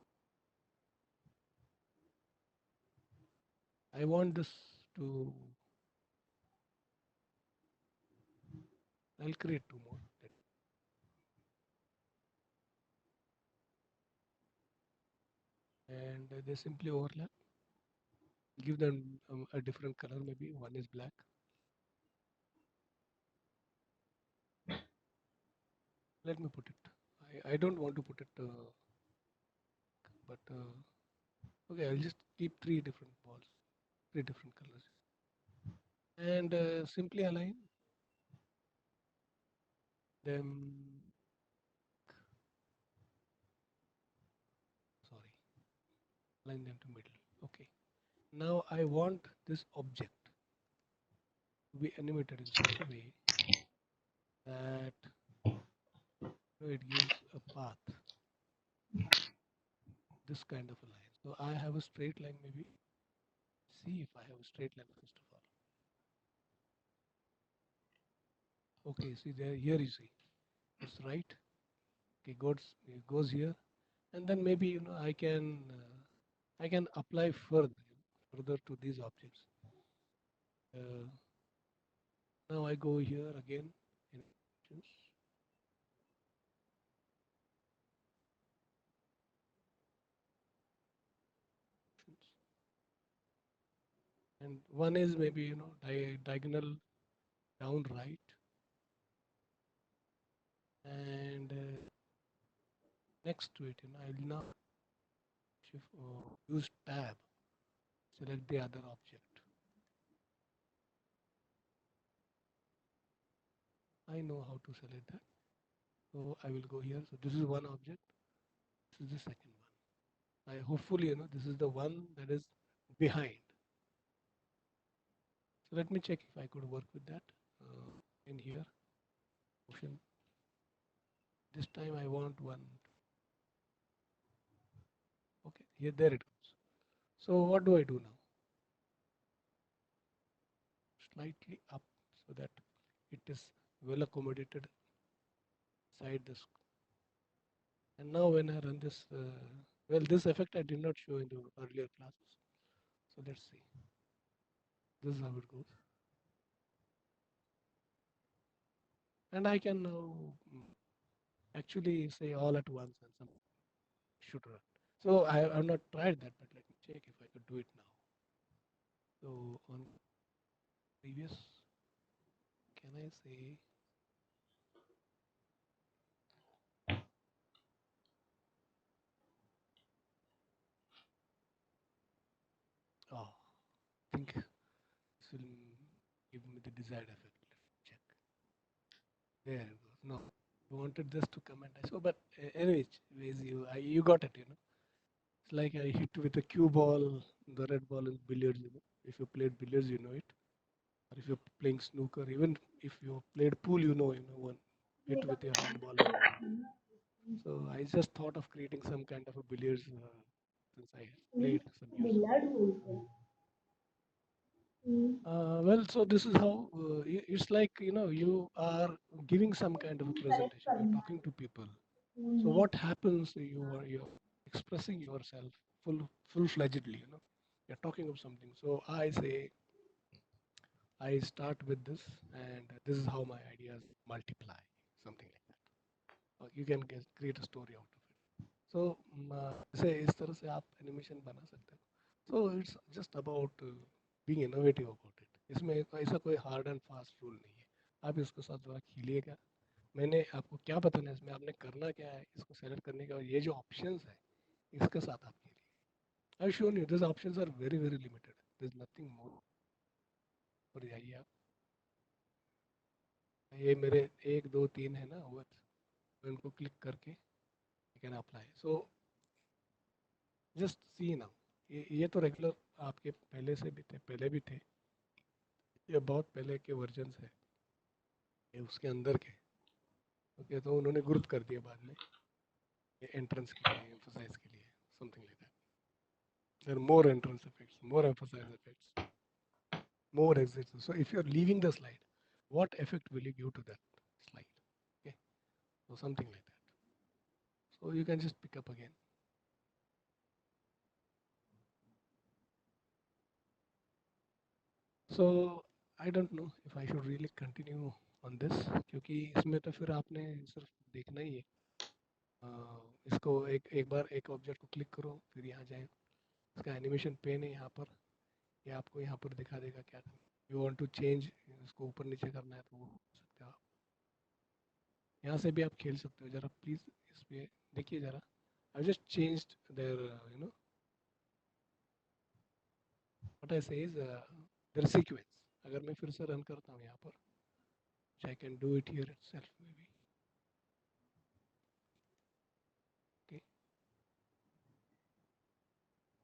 I want this to. I'll create two more. And they simply overlap. Give them a different color. Maybe one is black. Let me put it. I don't want to put it, but okay, I'll just keep three different balls, three different colors, and simply align them. Sorry, align them to middle. Okay. Now I want this object to be animated in such a way that it gives a path, this kind of a line. So I have a straight line maybe. See if I have a straight line first of all. Okay, see there, here you see, it's right. Okay, it goes here, and then maybe I can apply further to these objects. Uh, Now I go here again in options, and one is maybe diagonal down right, and next to it I'll now use tab, select the other object. I know how to select that, so I will go here. So this is one object, this is the second one. I hopefully this is the one that is behind. So let me check if I could work with that in here. Motion. This time I want one. Okay, here there it goes. So what do I do now? Slightly up so that it is well accommodated side this. And now when I run this, well, this effect I did not show in the earlier classes. So let's see. This is how it goes. And I can now actually say all at once and some should run. So I have not tried that, but let me check if I could do it now. So on previous, can I say think this will give me the desired effect. Let's check. There it goes. No, I wanted this to come and I saw, but anyways, you got it. It's like I hit with a cue ball, the red ball is billiards. If you played billiards, you know it. Or if you're playing snooker, even if you played pool, one hit with your handball and all. So I just thought of creating some kind of a billiards since I played some years ago. बिल्लाड बोलते हैं. Well, so this is how it's like you are giving some kind of a correct presentation. You're करना talking to people. So है. what happens? You're expressing yourself full-fledgedly. You're talking of something. So I say I start with this, and this is how my ideas multiply, something like that. Or you can create a story out of it. So से इस तरह से आप animation बना सकते हो. So it's just about being innovative about it. इसमें ऐसा कोई हार्ड एंड फास्ट रूल नहीं है. आप इसके साथ थोड़ा खिलिएगा. मैंने आपको क्या बताना है इसमें, आपने करना क्या है, इसको सेलेक्ट करने के बाद ये जो ऑप्शंस है इसके साथ आप खेलिए. I shown you this options are very very limited. This nothing more. और जाइए आप, ये मेरे 1 2 3 है ना वो, तो इनको क्लिक करके you can apply. So just see now, ये तो रेगुलर आपके पहले से भी थे, पहले भी थे. ये बहुत पहले के वर्जन्स है, ये उसके अंदर के. ओके, तो उन्होंने ग्रुप कर दिया बाद में ये एंट्रेंस के लिए, एम्फोसाइज के लिए, something like that. There more entrance effects, more emphasize effects, more exits. So if you're leaving the slide, what effect will you give to that slide? Okay, so something like that. So you can just pick up again. So I don't know if I should really continue on this, क्योंकि इसमें तो फिर आपने सिर्फ देखना ही है. इसको एक एक बार एक ऑब्जेक्ट को क्लिक करो, फिर यहाँ जाए, इसका एनिमेशन पेन है यहाँ पर, ये आपको यहाँ पर दिखा देगा क्या करना. यू वांट टू चेंज, इसको ऊपर नीचे करना है तो वो कर सकते हो आप. यहाँ से भी आप खेल सकते हो. जरा प्लीज इस पे देखिए जरा. I just changed there what I से इज देयर सीक्वेंस. अगर मैं फिर से रन करता हूँ यहाँ पर, I can do it here itself may be. Okay,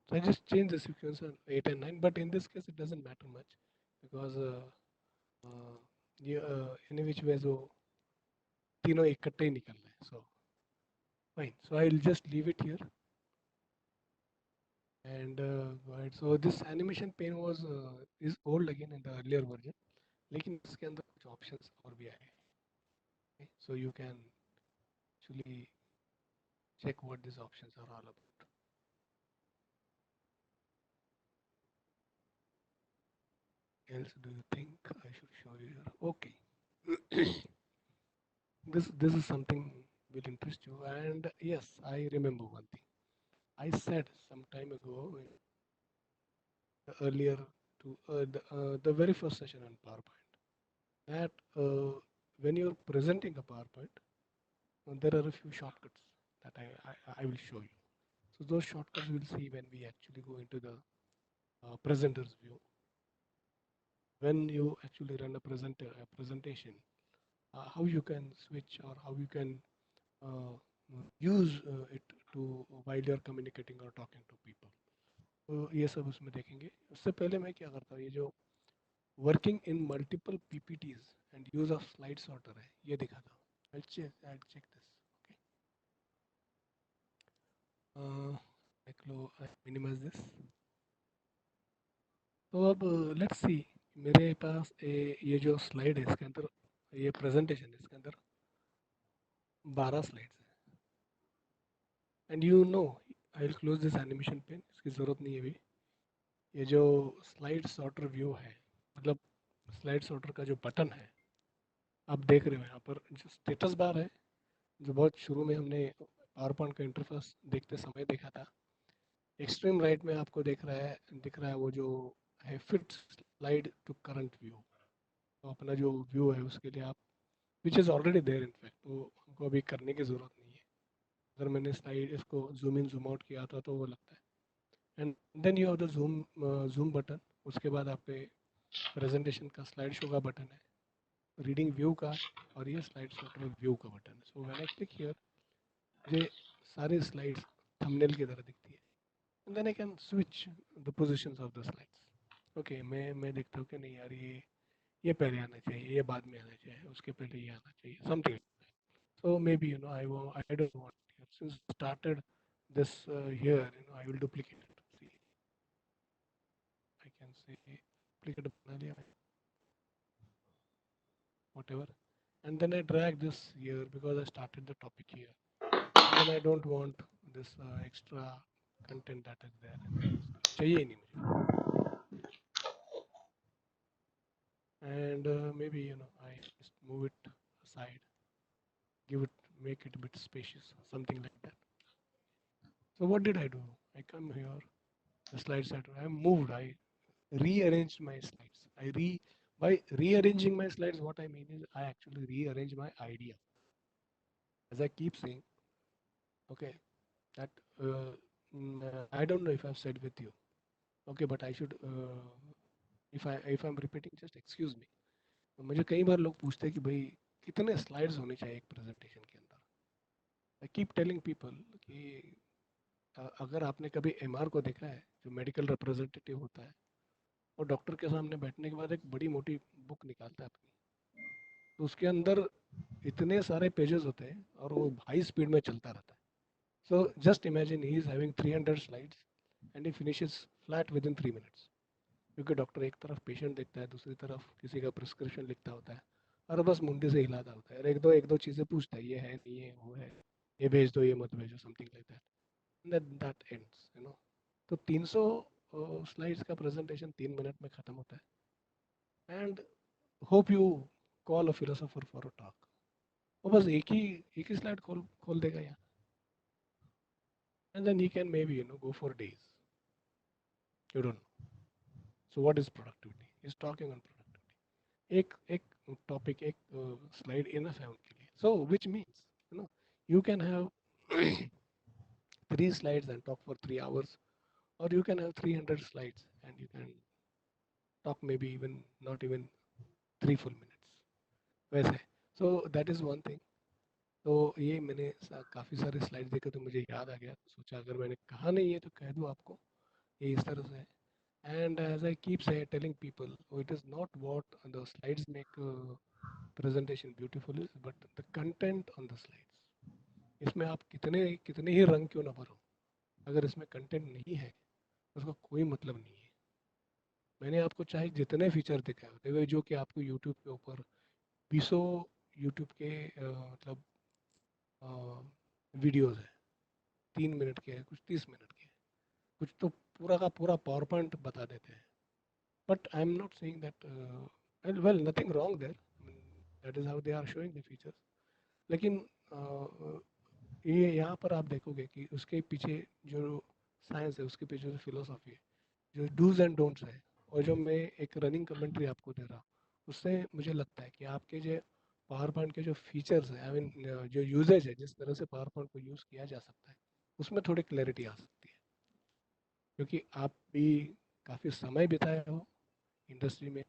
so I just changed the sequence on 8 and 9, but in this case it doesn't matter much because ये in which way जो तीनों इकट्ठे ही निकल रहे हैं. So fine, so I'll just leave it here. And right, so this animation pane was is old again in the earlier version, लेकिन इसके अंदर कुछ options और भी आए. Okay, so you can actually check what these options are all about. Else do you think I should show you here? Okay. This is something will interest you. And yes, I remember one thing I said some time ago in the earlier to the very first session on PowerPoint, that when you're presenting a PowerPoint, there are a few shortcuts that I will show you. So those shortcuts we'll see when we actually go into the presenter's view. When you actually run a presentation, how you can switch or how you can uh, use it to while you're communicating or talking to people. तो ये सब उसमें देखेंगे. उससे पहले मैं क्या करता हूँ, ये जो working in multiple PPTs and use of slide sorter है, ये दिखाता हूँ. I'll check this. Okay. I minimize this. तो अब लेट्स सी, मेरे पास ये जो स्लाइड है इसके अंदर, ये प्रेजेंटेशन है इसके अंदर 12 स्लाइड्स है. And you know I will close this animation pane, इसकी ज़रूरत नहीं है अभी. ये जो स्लाइड सॉर्टर व्यू है, मतलब स्लाइड सॉर्टर का जो बटन है, आप देख रहे हो यहाँ पर जो स्टेटस बार है, जो बहुत शुरू में हमने पावर पॉइंट का इंटरफेस देखते समय देखा था. एक्सट्रीम राइट में आपको दिख रहा है वो जो है fit slide to current view. तो अपना जो व्यू है उसके लिए आप, which is already there in fact, तो हमको अभी करने की ज़रूरत नहीं है. अगर मैंने स्लाइड इसको जूम इन जूम आउट किया था तो वो लगता है. And then you have the zoom button, उसके बाद आप पे प्रेजेंटेशन का स्लाइड शो का बटन है, रीडिंग व्यू का, और ये स्लाइड शो का व्यू का बटन है. So when I click here, मुझे सारे स्लाइड्स थंबनेल की तरह दिखती है. And then I can switch the positions of the slides. Okay, मैं देखता हूँ कि नहीं यार, ये पहले आना चाहिए, ये बाद में आना चाहिए, उसके पहले ये आना चाहिए, something. So maybe I don't want since started this here, I will duplicate it. See, I can say duplicate बना लिया मैं, whatever, and then I drag this here because I started the topic here, and then I don't want this extra content that is there, चाहिए ही नहीं मुझे. And maybe I just move it aside, give it, make it a bit spacious, something like that. So what did I do? I come here, the slide set, I moved, I rearranged my slides. By rearranging my slides, what I mean is I actually rearrange my idea. As I keep saying, okay, that I don't know if I've said with you, okay, but I should, if I'm repeating, just excuse me. मुझे कई बार लोग पूछते हैं कि भाई कितने slides होने चाहिए एक प्रेजेंटेशन के अंदर. आई कीप टेलिंग पीपल कि अगर आपने कभी एमआर को देखा है, जो मेडिकल रिप्रेजेंटेटिव होता है, और डॉक्टर के सामने बैठने के बाद एक बड़ी मोटी बुक निकालता है अपनी, तो उसके अंदर इतने सारे पेजेस होते हैं और वो हाई स्पीड में चलता रहता है. So just imagine he is having 300 slides and he finishes flat with in 3 minutes. क्योंकि डॉक्टर एक तरफ पेशेंट देखता है, दूसरी तरफ किसी का प्रिस्क्रिप्शन लिखता होता है, और बस मुंडे से हिलाता होता है, और एक दो चीज़ें पूछता है, ये है नहीं है, वो है, ये भेज दो, ये मत भेजो, something like that. That ends. तो 300 स्लाइड्स का प्रेजेंटेशन 3 मिनट में खत्म होता है. And hope you call a philosopher for a talk. वो बस एक ही स्लाइड खोल खोल देगा यहाँ, and then he can maybe go for days. You don't know. So what is productivity? He's talking on productivity. एक टॉपिक, एक स्लाइड इनफ है उनके लिए. So which means you can have 3 slides and talk for 3 hours, or you can have 300 slides and you can talk maybe even not even 3 full minutes. वैसे. So that is one thing. तो ये मैंने काफ़ी सारे slides देखे तो मुझे याद आ गया, तो सोचा अगर मैंने कहा नहीं है तो कह दूँ आपको, ये इस तरह से है. And as I keep telling people, it is not what the slides make presentation beautiful is, but the content on the slides. इसमें आप कितने कितने ही रंग क्यों ना भरो, अगर इसमें कंटेंट नहीं है तो उसका कोई मतलब नहीं है. मैंने आपको चाहे जितने फीचर दिखाए होते हुए, जो कि आपको यूट्यूब के ऊपर 20 यूट्यूब के मतलब वीडियोस है, 3 मिनट के हैं, कुछ 30 मिनट के हैं, कुछ तो पूरा का पूरा पावर पॉइंट बता देते हैं. But I'm not saying that, well, nothing wrong there. I mean, that is how they are showing the features. लेकिन ये यहाँ पर आप देखोगे कि उसके पीछे जो साइंस है, उसके पीछे जो फिलोसॉफी है, जो डूज एंड डोंट्स है, और जो मैं एक रनिंग कमेंट्री आपको दे रहा हूँ, उससे मुझे लगता है कि आपके जो पावर पॉइंट के जो फीचर्स हैं, आई मीन जो यूजेज है, जिस तरह से पावर पॉइंट को यूज़ किया जा सकता है, उसमें थोड़ी क्लैरिटी आ सकती है. क्योंकि आप भी काफ़ी समय बिताए हो इंडस्ट्री में.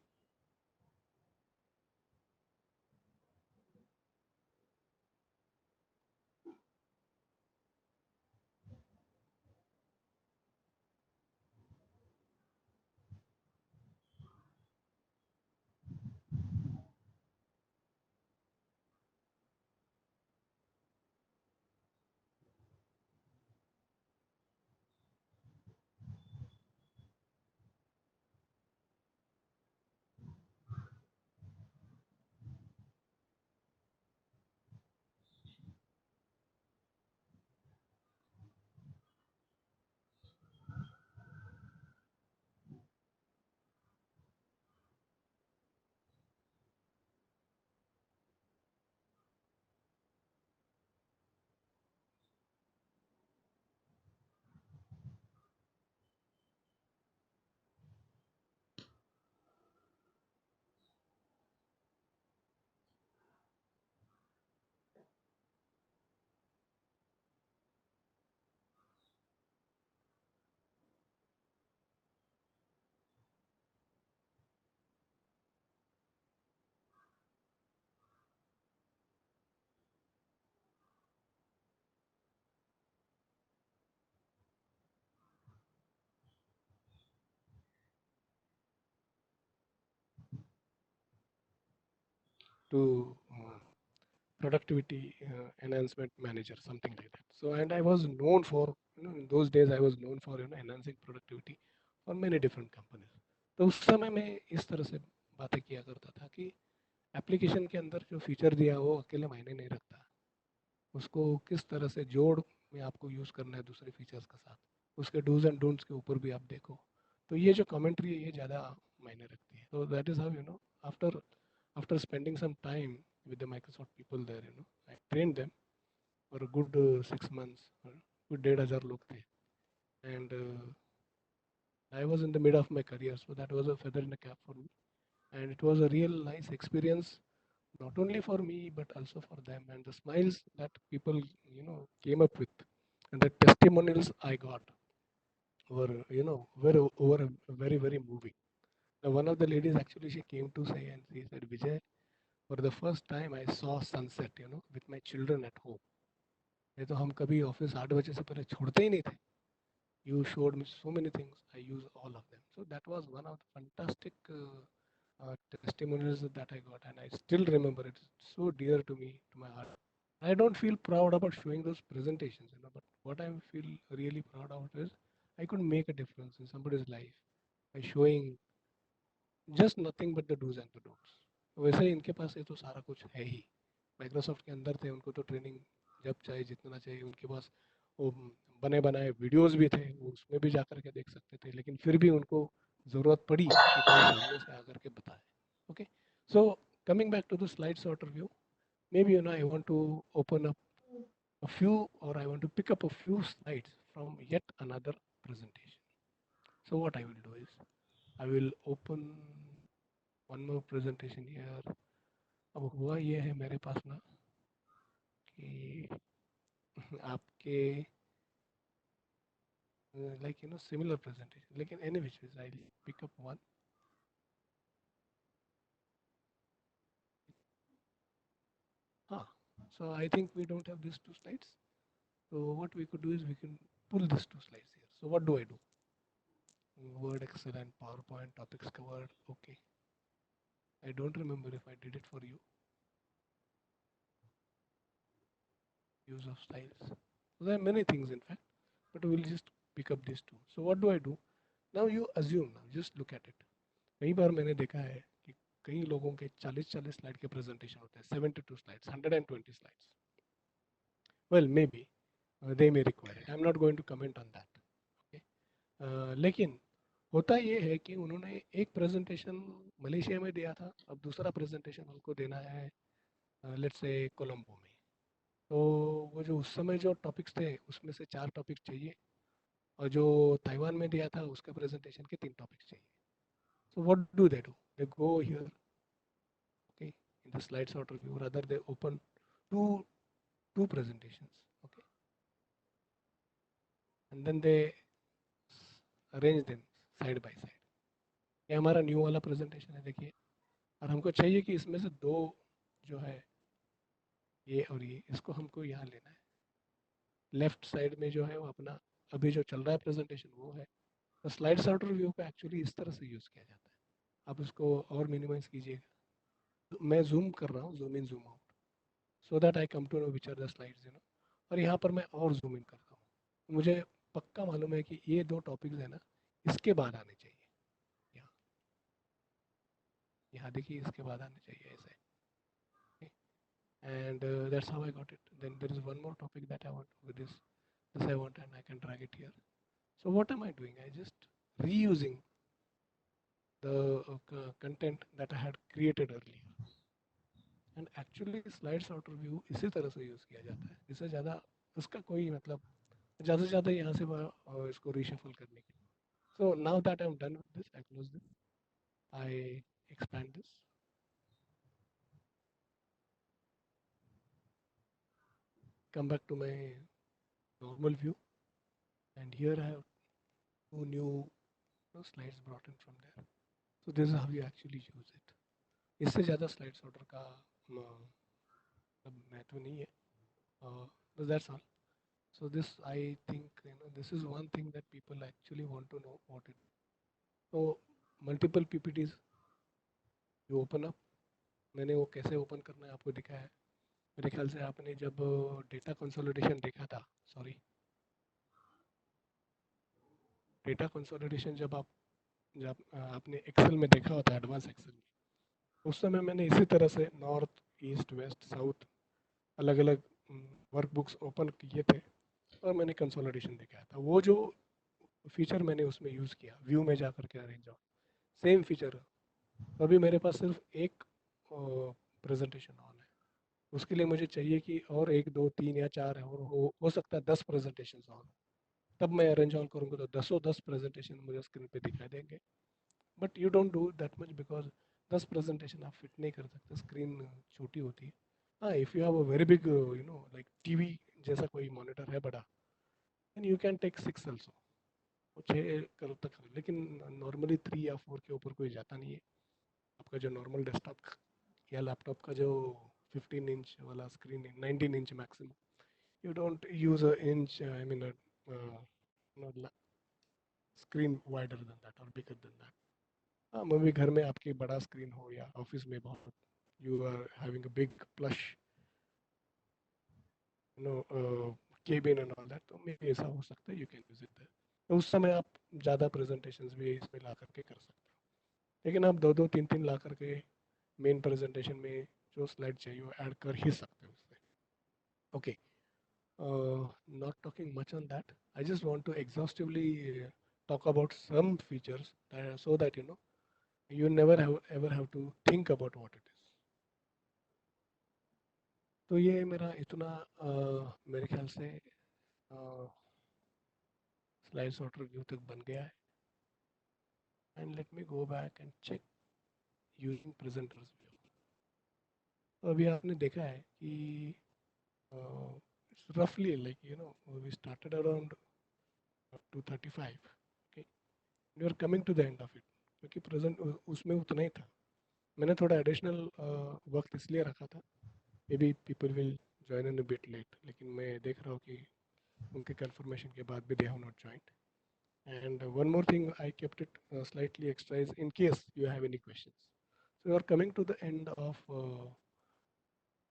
to productivity enhancement manager, something like that. So, and I was known for, in those days I was known for enhancing productivity for many different companies. तो उस समय मैं इस तरह से बातें किया करता था कि एप्लीकेशन के अंदर जो फीचर दिया वो अकेले मायने नहीं रखता, उसको किस तरह से जोड़ में आपको यूज़ करना है दूसरे फीचर्स के साथ, उसके डूज एंड डोंट्स के ऊपर भी आप देखो। तो ये जो कमेंट्री है ये ज़्यादा मायने रखती है। तो that is how after after spending some time with the Microsoft people there, I trained them for a good 6 months. Good 1,500 लोग थे, and I was in the mid of my career, so that was a feather in the cap for me, and it was a real nice experience, not only for me but also for them, and the smiles that people came up with, and the testimonials I got were were very very moving. Now, one of the ladies actually she came to say, and she said, Vijay, for the first time I saw sunset, with my children at home. नहीं तो हम कभी office 8 बजे से पहले छोड़ते ही नहीं थे. You showed me so many things. I use all of them. So that was one of the fantastic testimonials that I got, and I still remember it. It's so dear to me, to my heart. I don't feel proud about showing those presentations, but what I feel really proud of is I could make a difference in somebody's life by showing just nothing but the do's and the don'ts. वैसे ही इनके पास ये तो सारा कुछ है ही. Microsoft के अंदर थे, उनको तो ट्रेनिंग जब चाहिए जितना चाहिए उनके पास वो बने बनाए वीडियोस भी थे, वो उसमें भी जा कर के देख सकते थे, लेकिन फिर भी उनको ज़रूरत पड़ी कि कोई सामने से आकर के बताए. Okay, so coming back to the slides overview, maybe I want to open up a few, or I want to pick up a few slides from yet another presentation. So what I will do is I will open one more presentation here. अब हुआ ये है मेरे पास ना कि आपके like similar presentation, लेकिन any which ways I'll pick up one. Ah, so I think we don't have these two slides. So what we could do is we can pull these two slides here. So what do I do? Word, Excel, and PowerPoint topics covered. Okay. I don't remember if I did it for you. Use of styles. So there are many things in fact, but we'll just pick up these two. So what do I do? Now you assume, now just look at it. कई बार मैंने देखा है कि कई लोगों के 40-40 slide के presentation होते हैं, 72 slides, 120 slides. Well may be they may require it. I'm not going to comment on that. Okay. लेकिन होता ये है कि उन्होंने एक प्रेजेंटेशन मलेशिया में दिया था, अब दूसरा प्रेजेंटेशन उनको देना है लेट्स से कोलंबो में. तो वो जो उस समय जो टॉपिक्स थे उसमें से 4 टॉपिक चाहिए, और जो ताइवान में दिया था उसके प्रेजेंटेशन के 3 टॉपिक्स चाहिए. So what do? They go here, okay, in the slides order view. Rather, they open two presentations, okay, and then they arrange them side by side. ये हमारा न्यू वाला प्रेजेंटेशन है, देखिए, और हमको चाहिए कि इसमें से दो जो है ये और ये, इसको हमको यहाँ लेना है. लेफ्ट साइड में जो है वो अपना अभी जो चल रहा है प्रेजेंटेशन वो है. तो स्लाइड्स ऑर्डर व्यू को एक्चुअली इस तरह से यूज़ किया जाता है. आप इसको और मिनिमाइज कीजिएगा. तो मैं जूम कर रहा हूँ, zoom in zoom out, so that I come to know which are the slides, और यहाँ पर मैं और जूम इन करता हूँ. मुझे पक्का मालूम है कि ये 2 टॉपिक्स है ना, इसके बाद आने चाहिए. यहाँ यहाँ देखिए, इसके बाद आने चाहिए ऐसे. And that's how I got it. Then there is one more topic that I want with this I want, and I can drag it here. So what am I doing? I just reusing the content that I had created earlier. And actually slides outer view इसी तरह से use किया जाता है. इससे ज़्यादा उसका कोई मतलब, ज़्यादा से ज़्यादा यहाँ से इसको reshuffle करने के लिए. So now that I'm done with this, I close this. I expand this. Come back to my normal view, and here I have 2 new slides brought in from there. So this is how you actually use it. इससे ज़्यादा slides order का महत्व नहीं है. But that's all. So this, I think, this is one thing that people actually want to know what it. So multiple PPTs you open up, मैंने वो कैसे open करना है आपको दिखाया है। मेरे ख्याल से आपने जब डेटा कंसोलिडेशन देखा था, सॉरी, डेटा कंसोलिडेशन जब आपने एक्सेल में देखा होता है, एडवांस एक्सेल में, उस समय मैंने इसी तरह से नॉर्थ ईस्ट वेस्ट साउथ अलग अलग वर्कबुक्स ओपन किए थे और मैंने कंसोलिडेशन दिखाया था। वो जो फीचर मैंने उसमें यूज़ किया व्यू में जा करके अरेंज ऑल, सेम फीचर। तो अभी मेरे पास सिर्फ एक प्रेजेंटेशन ऑन है, उसके लिए मुझे चाहिए कि और एक दो तीन या चार और हो सकता है 10 प्रेजेंटेशन ऑन, तब मैं अरेंज ऑन करूँगा तो 10 प्रेजेंटेशन मुझे स्क्रीन पे दिखाई देंगे। But you don't do that much because 10 presentation आप फिट नहीं कर सकते, स्क्रीन छोटी होती है। हाँ, if you have a very big like TV जैसा कोई मॉनिटर है बड़ा, and you can take 6 also, 6 तक, लेकिन नॉर्मली 3 या 4 के ऊपर कोई जाता नहीं है। आपका जो नॉर्मल डेस्कटॉप या लैपटॉप का जो 15 इंच वाला स्क्रीन है, 19 inch maximum, you don't use a inch I mean a screen wider than that or bigger than that. हाँ, मैं भी घर में आपके बड़ा स्क्रीन हो या ऑफिस में बहुत, you are having a big plush you know cabin and all that, तो मे भी ऐसा हो सकता है, you can use it that. तो उस समय आप ज़्यादा प्रेजेंटेशंस भी इसमें ला करके कर सकते हो, लेकिन आप दो दो तीन तीन ला करके मेन प्रेजेंटेशन में जो स्लाइड चाहिए वो ऐड कर ही सकते हो उसमें। Okay, not talking much on that. I just want to exhaustively talk about some features so that you never have ever have to think about what it is. तो ये मेरा इतना मेरे ख्याल से स्लाइड सॉर्टर व्यू तक बन गया है। And let me go back and check using presenters view. तो अभी आपने देखा है कि रफली like we started around 2:35, okay, you are coming to the end of it, क्योंकि प्रेजेंट उसमें उतना ही था। मैंने थोड़ा एडिशनल वक्त इसलिए रखा था, maybe people will join in a bit late, लेकिन मैं देख रहा हूँ कि उनके कंफर्मेशन के बाद भी they have not joined. And one more thing, I kept it slightly extra in case you have any questions. So you are coming to the end of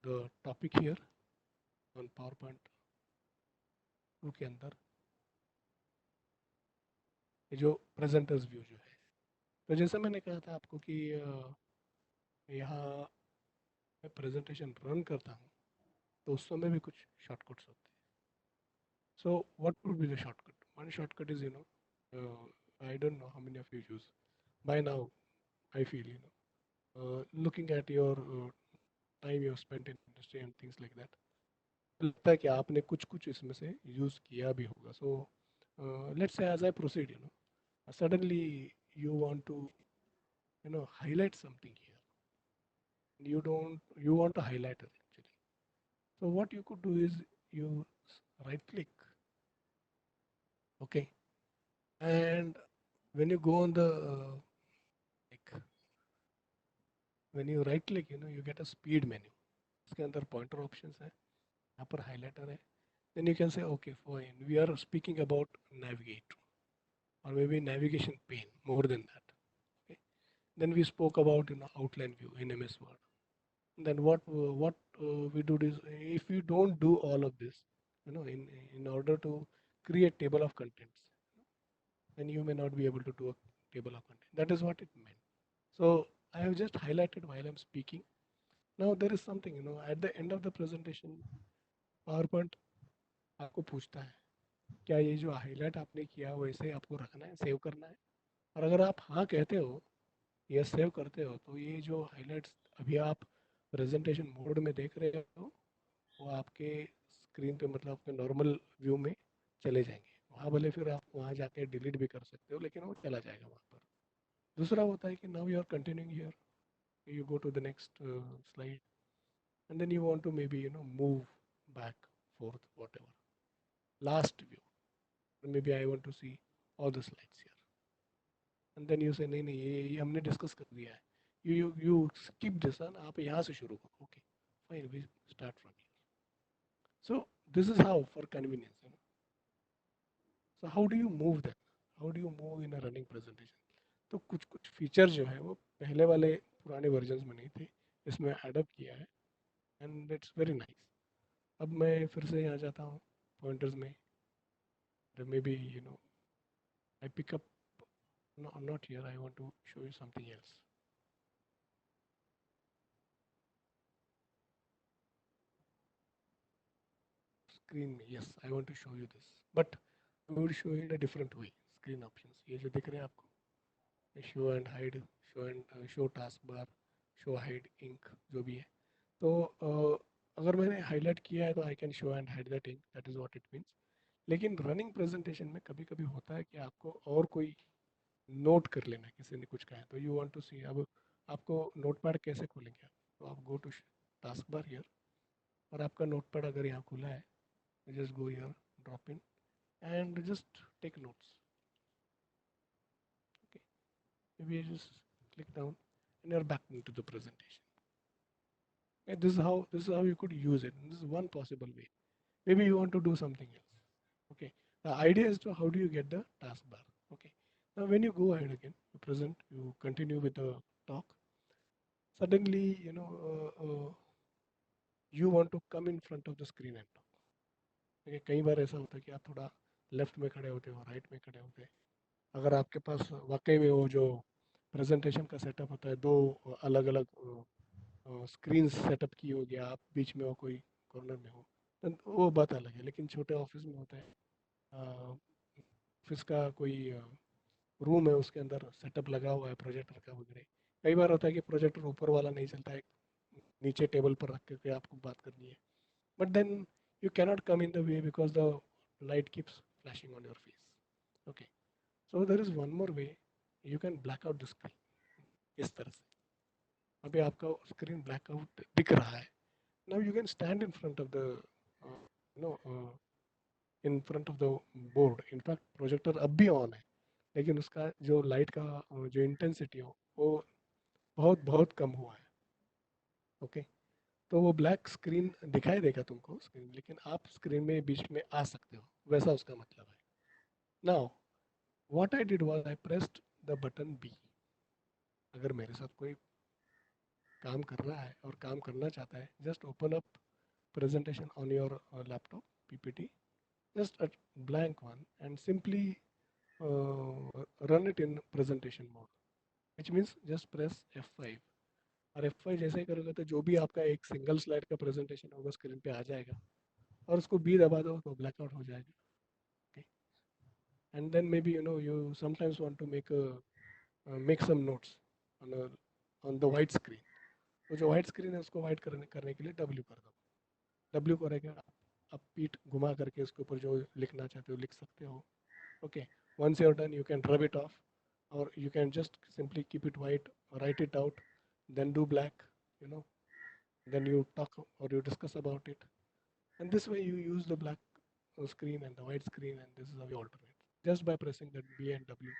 the topic here on PowerPoint 2 के अंदर, ये जो presenters view जो है। तो जैसे मैंने कहा था आपको कि यहाँ मैं प्रेजेंटेशन रन करता हूँ तो उस समय भी कुछ शॉर्टकट्स होते हैं। So what would be the shortcut? One shortcut is, I don't know how many of you use. By now, I feel, looking at your time you have spent in industry and things like that, लगता है कि आपने कुछ कुछ इसमें से use किया भी होगा. So let's say as I proceed, suddenly you want to, highlight something here. You want to highlight it actually. So what you could do is you right click, okay, and when you go on the like when you right click, you get a speed menu. इसके अंदर pointer options है, यहाँ पर highlighter है. Then you can say, okay, fine, we are speaking about navigate or maybe navigation pane more than that. Okay. Then we spoke about outline view in MS Word. Then what we do is, if you don't do all of this, in order to create table of contents, then you may not be able to do a table of content. That is what it meant. So I have just highlighted while I'm speaking. Now there is something, at the end of the presentation, PowerPoint आपको पूछता है क्या ये जो highlight आपने किया वैसे आपको रखना है, सेव करना है। और अगर आप हाँ कहते हो या सेव करते हो तो ये जो हाईलाइट्स अभी आप प्रेजेंटेशन मोड में देख रहे हो वो आपके स्क्रीन पे, मतलब आपके नॉर्मल व्यू में चले जाएंगे। वहाँ भले फिर आप वहाँ जाके डिलीट भी कर सकते हो, लेकिन वो चला जाएगा वहाँ पर। दूसरा होता है कि now you are continuing here, you go to the next slide, and then you want to maybe move back, forth, whatever, last view, maybe I want to see all the slides here, and then you say नहीं नहीं ये हमने discuss कर दिया है, you skip this one, आप यहाँ से शुरू करो, okay, fine, we start from here. So this is how, for convenience, so how do you move that, how do you move in a running presentation? तो कुछ कुछ फीचर जो है वो पहले वाले पुराने वर्जन्स में नहीं थे, इसमें एडअप किया है एंड इट्स वेरी नाइस। अब मैं फिर से यहाँ जाता हूँ पॉइंटर्स में, may be I pick up, not here, I want to show you something else. Screen में, yes, I want to show you this, but I will show you in a different way. Screen options ये जो दिख रहे हैं आपको, show and hide, show taskbar, show hide ink, जो भी है। तो अगर मैंने हाईलाइट किया है तो I can show and hide that ink, that is what it means. लेकिन रनिंग प्रेजेंटेशन में कभी कभी होता है कि आपको और कोई नोट कर लेना है, किसी ने कुछ कहा है तो यू वांट टू सी। अब आपको नोटपैड कैसे खोलेंगे आप, तो आप go to task bar here, और आपका नोटपैड अगर यहाँ खुला है, just go here, drop in and just take notes. Okay, maybe you just click down and you're back into the presentation. And this is how you could use it. This is one possible way. Maybe you want to do something else. Okay. The idea is to how do you get the taskbar. Okay. Now when you go ahead again, you present, you continue with the talk. Suddenly, you want to come in front of the screen and talk. Okay. कई बार ऐसा होता है कि आप थोड़ा left में खड़े होते हो, राइट में खड़े होते हैं। अगर आपके पास वाकई में वो जो प्रेजेंटेशन का सेटअप होता है, दो अलग अलग स्क्रीन सेटअप की हो गया, आप बीच में हो, कोई कॉर्नर में हो, तो वो बात अलग है। लेकिन छोटे ऑफिस में होता है, ऑफिस का कोई रूम है, उसके अंदर सेटअप लगा हुआ है प्रोजेक्टर का वगैरह। कई बार होता है कि प्रोजेक्टर ऊपर वाला नहीं चलता है, नीचे टेबल पर रख करके आपको बात करनी है, but then you cannot come in the way because the light keeps flashing on your face. Okay, so there is one more way, you can black out the screen. इस तरह से अभी आपका स्क्रीन ब्लैक आउट दिख रहा है। Now you can stand in front of the you know in front of the board. In fact projector अब भी ऑन है, लेकिन उसका जो लाइट का जो इंटेंसिटी हो वो बहुत बहुत कम हुआ है। ओके, तो वो ब्लैक स्क्रीन दिखाई देगा तुमको स्क्रीन, लेकिन आप स्क्रीन में बीच में आ सकते हो, वैसा उसका मतलब है। Now what I did was I pressed the button B. अगर मेरे साथ कोई काम कर रहा है और काम करना चाहता है, just open up presentation on your laptop PPT, just a blank one, and simply run it in presentation mode, which means just press F5। और F5 जैसे ही करोगे तो जो भी आपका एक सिंगल स्लाइड का प्रेजेंटेशन होगा स्क्रीन पे आ जाएगा, और उसको बी दबा दो तो ब्लैकआउट हो जाएगा। okay? And then maybe you sometimes want to make some notes on on the white screen। तो जो white screen है उसको white करने के लिए W कर दो। W करेगा, आप पीठ घुमा करके उसके ऊपर जो लिखना चाहते हो लिख सकते हो। Okay, once you are done you can rub it off, or you can just simply keep it white, write it out, then do black, you know then you talk or you discuss about it, and this way you use the black screen and the white screen, and this is how you alternate just by pressing that B and W।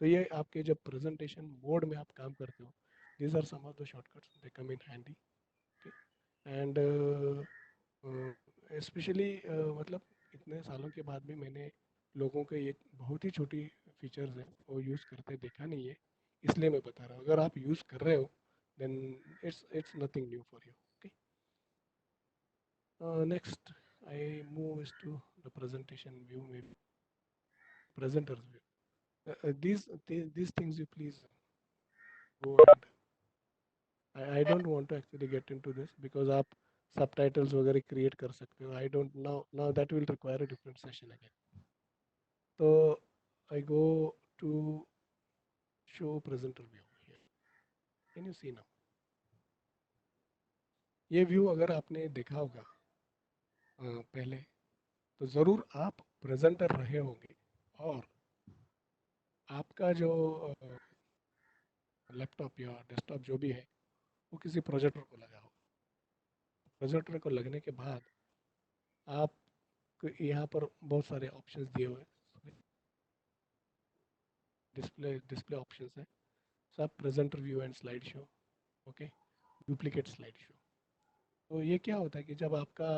तो ये आपके जब presentation mode में आप काम करते हो, these are some of the shortcuts, they come in handy। okay? And specially मतलब इतने सालों के बाद भी मैंने लोगों के ये बहुत ही छोटी फीचर्स हैं वो यूज़ करते देखा नहीं है, इसलिए मैं बता रहा हूँ। अगर आप यूज़ कर रहे हो then it's nothing new for you. Okay, next I move is to the presentation view, may presenters view। These things you please go ahead। I don't want to actually get into this because आप subtitles वगैरह create कर सकते हो। I don't now that will require a different session again। So I go to show presenter view here। Can you see now? ये view अगर आपने देखा होगा पहले, तो ज़रूर आप प्रेजेंटर रहे होंगे और आपका जो लैपटॉप या डेस्कटॉप जो भी है वो किसी प्रोजेक्टर को लगा हो। प्रोजेक्टर को लगने के बाद आप यहाँ पर बहुत सारे ऑप्शंस दिए हुए हैं, डिस्प्ले ऑप्शंस हैं। सब presenter view and slide show, okay, duplicate slide show. तो ये क्या होता है कि जब आपका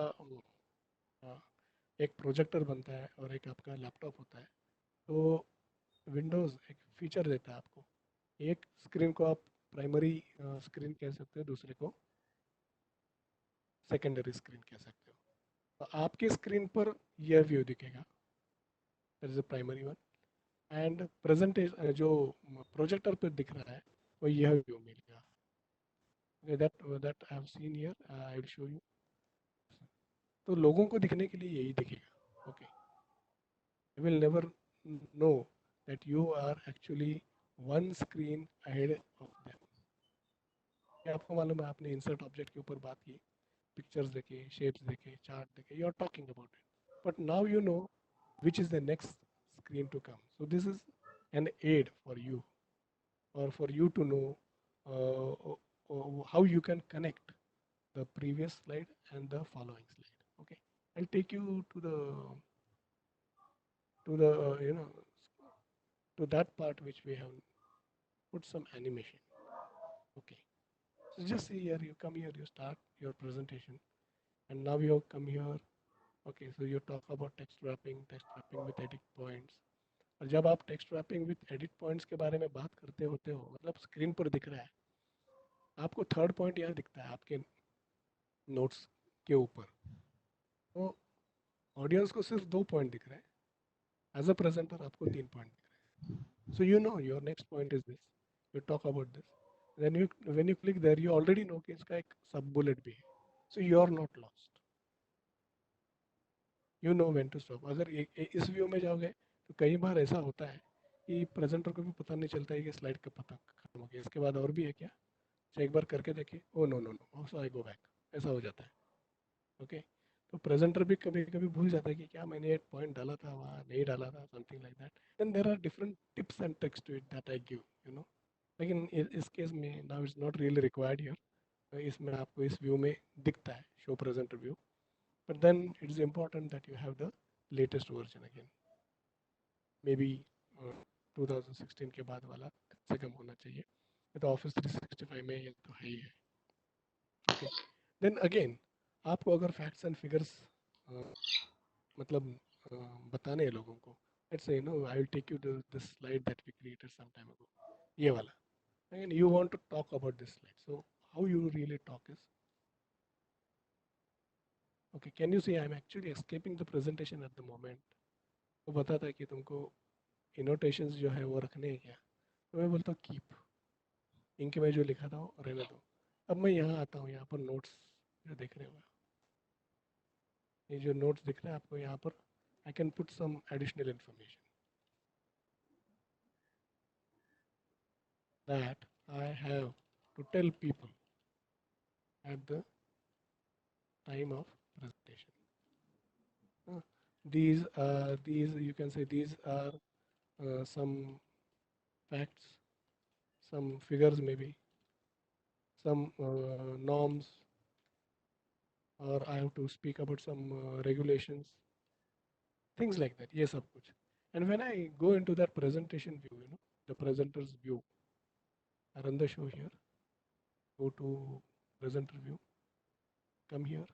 एक प्रोजेक्टर बनता है और एक आपका लैपटॉप होता है, तो विंडोज़ एक फीचर देता है आपको। एक स्क्रीन को आप प्राइमरी स्क्रीन कह सकते हो, दूसरे को सेकेंडरी स्क्रीन कह सकते हो। तो आपके स्क्रीन पर यह व्यू दिखेगा, that is a primary one, and presentation जो प्रोजेक्टर पर दिख रहा है वो यह व्यू मिलेगा। That I have seen here, I will show you. तो लोगों को दिखने के लिए यही दिखेगा। Okay, you will never know that you are actually one screen ahead of them। ये आपको मालूम है, आपने इंसर्ट ऑब्जेक्ट के ऊपर बात की, पिक्चर्स देखे, शेप्स देखे, चार्ट देखे, you are talking about it, but now you know which is the next screen to come. So this is an aid for you, or for you to know how you can connect the previous slide and the following slide. Okay, I'll take you to the to that part which we have put some animation. Okay, so just see here, you come here, you start your presentation, and now you come here. Okay, so you talk about text wrapping with edit points। और जब आप text wrapping with edit points के बारे में बात करते होते हो, मतलब स्क्रीन पर दिख रहा है आपको, थर्ड पॉइंट यहाँ दिखता है आपके नोट्स के ऊपर, तो ऑडियंस को सिर्फ 2 पॉइंट दिख रहे हैं, एज अ प्रेजेंटर आपको 3 पॉइंट दिख रहे हैं। So you know your next point is this, you talk about this, then you when you click there you already know कि इसका एक सब बुलेट भी है, so you are not lost, you know when to stop. अगर इस view में जाओगे तो कई बार ऐसा होता है कि प्रेजेंटर को भी पता नहीं चलता है कि स्लाइड कब पता खत्म हो गया, इसके बाद और भी है क्या, तो एक बार करके देखिए, oh no no no, so I go back, ऐसा हो जाता है। ओके, तो प्रेजेंटर भी कभी कभी भूल जाता है कि क्या मैंने एक पॉइंट डाला था वहाँ, नहीं डाला था, something like that. Then there are different tips and tricks to it that I give, you know. लेकिन इस केस में now it's not really required here, इसमें आपको इस व्यू में दिखता है show presenter view, but then it is important that you have the latest version again, maybe 2016 के बाद वाला कम से कम होना चाहिए, ये तो ऑफिस 365 में ये तो है ही है। ओके, देन अगेन आपको अगर फैक्ट्स एंड फिगर्स मतलब बताने हैं लोगों को, let's say no I will take you to this slide that we created some time ago, ये वाला, and you want to talk about this slide, so how you really talk is, okay, can you see I am actually escaping the presentation at the moment. वो बताता है कि तुमको इनोटेशंस जो है वो रखने हैं क्या, तो मैं बोलता हूँ कीप, इनके में जो लिखा था वो रहने दो। अब मैं यहाँ आता हूँ, यहाँ पर नोट्स जो देख रहे हो, ये जो नोट्स दिख रहे हैं आपको यहाँ पर, I can put some additional information that I have to tell people at the time of presentation. Uh, these you can say these are some facts, some figures maybe, some norms, or I have to speak about some regulations, things like that. Yes, सब कुछ. And when I go into that presentation view, the presenter's view, I run the show here. Go to presenter view. Come here.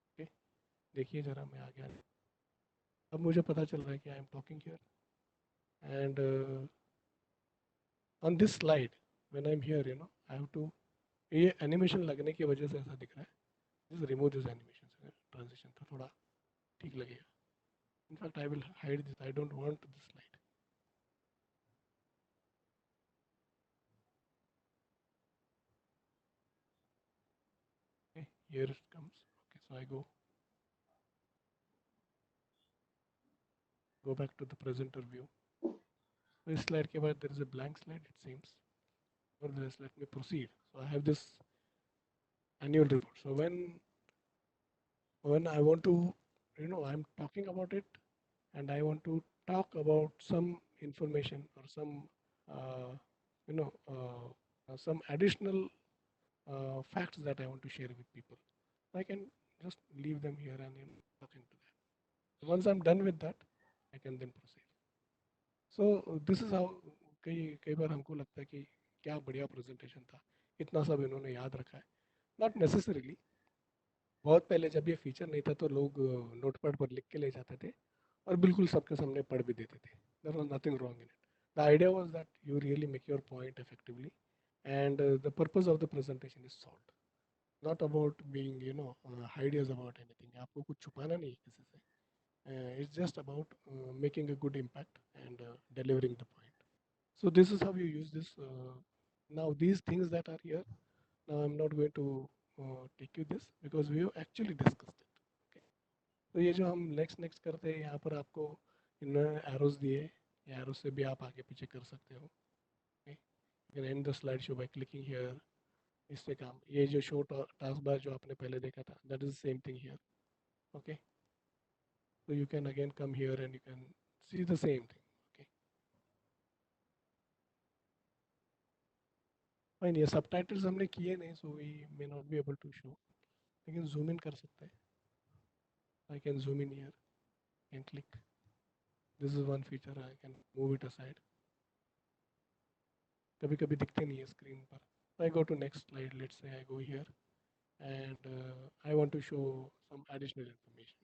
Okay. देखिए जरा मैं आ गया, अब मुझे पता चल रहा है कि I am talking here, and on this slide when I am here, I have to, ये एनिमेशन लगने की वजह से ऐसा दिख रहा है, just remove this animation, transition था थोड़ा ठीक लगेगा। In fact I will hide this, I don't want this slide. Okay, here it comes. Okay, so I go back to the presenter view. तो इस स्लाइड के बाद there is a blank slide it seems, nevertheless let me proceed। So I have this annual report, so when I want to, I'm talking about it, and I want to talk about some information or some, uh, some additional facts that I want to share with people, I can just leave them here and talk into that. Once I'm done with that, I can then proceed. So this is how, कई बार हमको लगता है कि क्या बढ़िया presentation था, इतना सब इन्होंने याद रखा है। नॉट नेसेसरीली, बहुत पहले जब ये फीचर नहीं था तो लोग नोटपैड पर लिख के ले जाते थे और बिल्कुल सबके सामने पढ़ भी देते थे। There was nothing wrong in it. The idea was that you really make your point effectively, and the purpose of the presentation is solved. not about being hideous about anything. आपको कुछ छुपाना नहीं है किसी से. It's just about making a good impact and delivering the point. So this is how you use this. Now these things that are here. Now I'm not going to take you this because we have actually discussed it. Okay. तो ये जो हम next करते हैं यहाँ पर आपको इन्होंने arrows दिए. ये arrows से भी आप आगे पीछे कर सकते हो. Okay. You can end the slideshow by clicking here. इससे काम ये जो शो टास्क बार जो आपने पहले देखा था that is the same thing here. Okay. So you can again come here and you can see the same thing. Okay. Fine. ये subtitles हमने किए नहीं so we may not be able to show. लेकिन zoom in कर सकते हैं. I can zoom in here and click. This is one feature. I can move it aside. कभी कभी दिखते नहीं है screen पर. So I go to next slide. Let's say I go here and I want to show some additional information.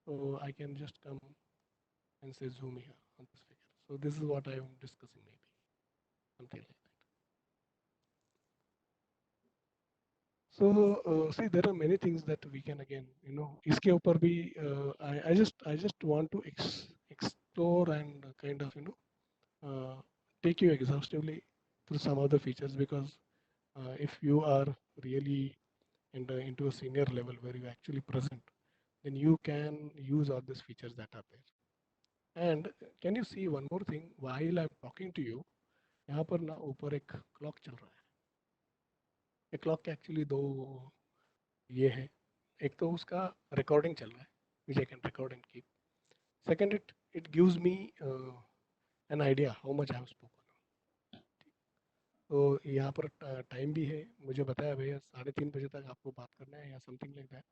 So I can just come and say zoom here on this figure. So this is what I am discussing maybe something like that. So see there are many things that we can again इसके ऊपर भी I just want to explore and kind of take you exhaustively through some of the features because if you are really into a senior level where you actually present, then you can use all these features that are there. And can you see one more thing while I'm talking to you? यहाँ पर ना ऊपर एक clock चल रहा है. ये clock के एक्चुअली दो ये है. एक तो उसका रिकॉर्डिंग चल रहा है which I can record and keep. Second, it gives me an idea how much I have spoken. तो यहाँ पर टाइम भी है. मुझे बताया भैया 3:30 बजे तक आपको बात करना है या something like that.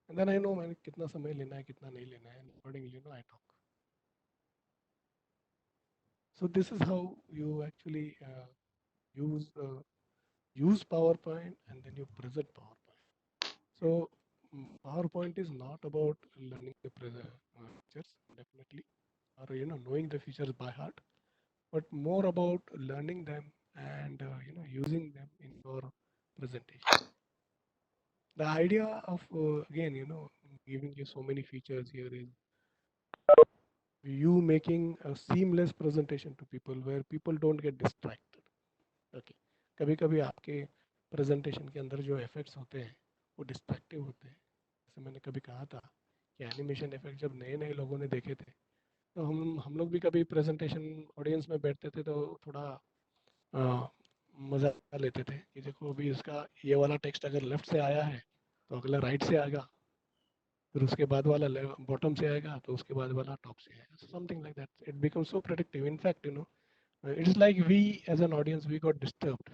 And then I know मैंने कितना समय लेना है कितना नहीं लेना है. Accordingly I talk. So this is how you actually use use PowerPoint and then you present PowerPoint. So PowerPoint is not about learning the features definitely, or knowing the features by heart, but more about learning them and using them in your presentation. The idea of again giving you so many features here is you making a seamless presentation to people where people don't get distracted. Okay. कभी कभी आपके presentation के अंदर जो effects होते हैं वो destructive होते हैं. जैसे मैंने कभी कहा था कि एनिमेशन इफेक्ट जब नए नए लोगों ने देखे थे तो हम लोग भी कभी प्रेजेंटेशन ऑडियंस में बैठते थे तो थोड़ा मज़ा लेते थे कि देखो अभी इसका ये वाला टेक्स्ट अगर लेफ्ट से आया है तो अगला राइट से आएगा, फिर उसके बाद वाला बॉटम से आएगा तो उसके बाद वाला टॉप से आएगा. Something like that. It become so predictive. In fact it's like we as an audience we got disturbed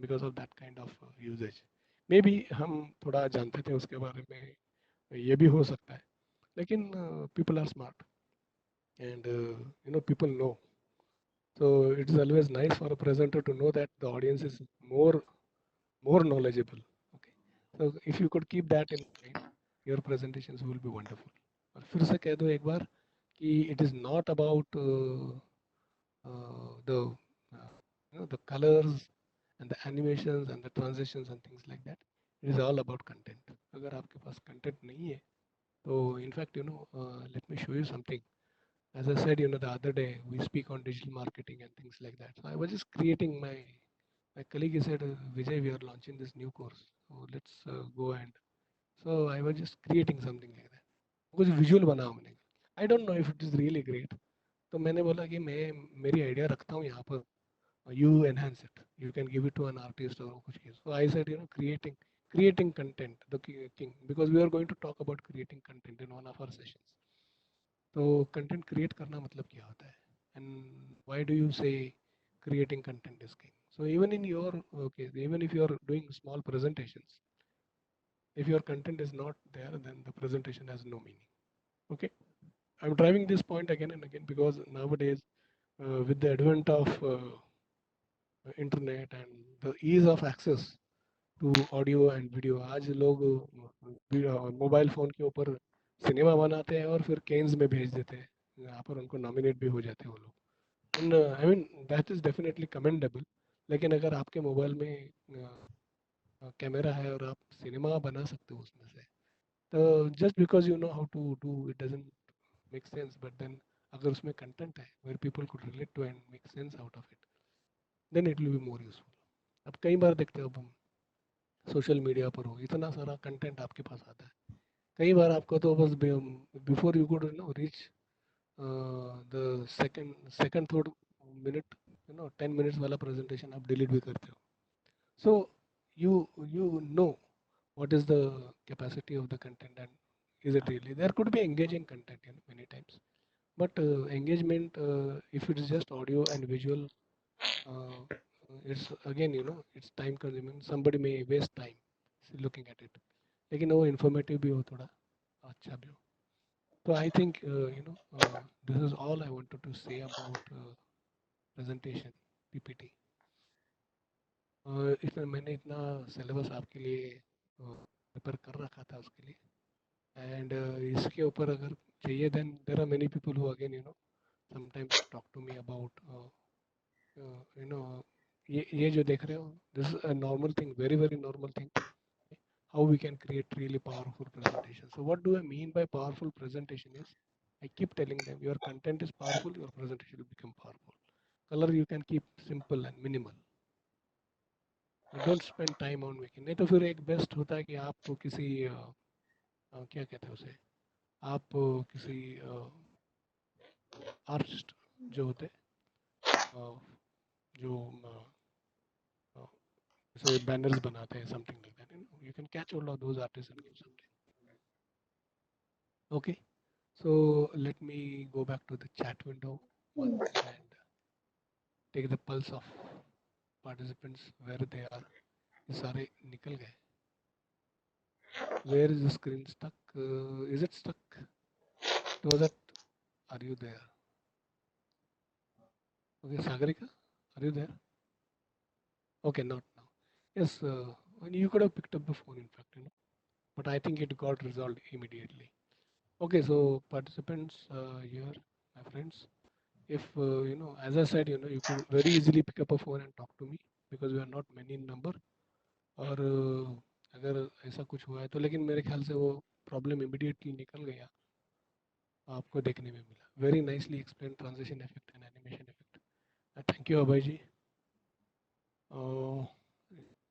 because of that kind of usage. Maybe हम थोड़ा जानते थे उसके बारे में, ये भी हो सकता है. लेकिन people are smart and people know. So it's always nice for a presenter to know that the audience is more knowledgeable. Okay. So if you could keep that in mind, your presentations will be wonderful. और फिर से कह दो एक बार कि it is not about the the colors and the animations and the transitions and things like that. It is all about content. अगर आपके पास content नहीं है तो in fact let me show you something. As I said the other day we speak on digital marketing and things like that. So I was just creating my colleague said Vijay, we are launching this new course, so let's go. And so I was just creating something like that. कुछ visual बना हमने. I don't know if it is really great. तो मैंने बोला कि मैं मेरी idea रखता हूँ यहाँ पर, you enhance it, you can give it to an artist or कुछ चीज़. So I said creating content the king, because we are going to talk about creating content in one of our sessions. तो content create करना मतलब क्या होता है, and why do you say creating content is king? So even in your case, even if you are doing small presentations, if your content is not there, then the presentation has no meaning. Okay. I'm driving this point again and again because nowadays with the advent of internet and the ease of access to audio and video, आज लोग mobile phone के ऊपर cinema बनाते हैं और फिर Keynes में भेज देते हैं. यहाँ पर उनको नॉमिनेट भी हो जाते हैं वो लोग. And I mean that is definitely commendable. लेकिन अगर आपके मोबाइल में कैमरा है और आप सिनेमा बना सकते हो उसमें से। तो just because you know how to do it doesn't make sense, but then अगर उसमें कंटेंट है where people could relate to and make sense out of it, then it will be more useful. अब कई बार देखते हो, अब हम social media पर हो, इतना सारा कंटेंट आपके पास आता है, कई बार आपको तो बस before you could reach the second third minute, 10 minutes वाला प्रेजेंटेशन आप डिलीट भी करते हो। So you you know what is the capacity of the content, and is it really, there could be engaging content, many times, but engagement, if it is just audio and visual, uh, it's again, it's time consuming, somebody may waste time looking at it, लेकिन वो informative भी हो, थोड़ा अच्छा भी हो। So I think this is all I wanted to say about presentation, PPT। इतना मैंने इतना सिलेबस आपके लिए प्रिपेयर कर रखा था उसके लिए, एंड इसके ऊपर अगर चाहिए, then there are many people who again sometimes talk to me about you know ये जो देख रहे हो, this is a normal thing, very very normal thing, how we can create really powerful presentation. So what do I mean by powerful presentation is, I keep telling them, your content is powerful, your presentation will become powerful. Color you can keep simple and minimal, don't spend time on making. नहीं तो फिर एक best होता है कि आप किसी क्या कहते हैं उसे, आप किसी आर्टिस्ट जो होते हैं, जो अ, जैसे बैनर्स बनाते हैं, something like that, you can catch hold of those artist and give something. Okay, so let me go back to the chat window once and take the pulse of participants where they are। ये सारे निकल गए। Where is the screen stuck? Is it stuck? Was that? Are you there? Okay, Sagarika, are you there? Okay, not now. Yes, and you could have picked up the phone, in fact, but I think it got resolved immediately. Okay, so participants here, my friends, if as I said, you could very easily pick up a phone and talk to me because we are not many in number। और अगर ऐसा कुछ हुआ है तो, लेकिन मेरे ख्याल से वो प्रॉब्लम इमीडिएटली निकल गया, आपको देखने में मिला। Very nicely explain transition effect and animation effect, thank you Abhay ji.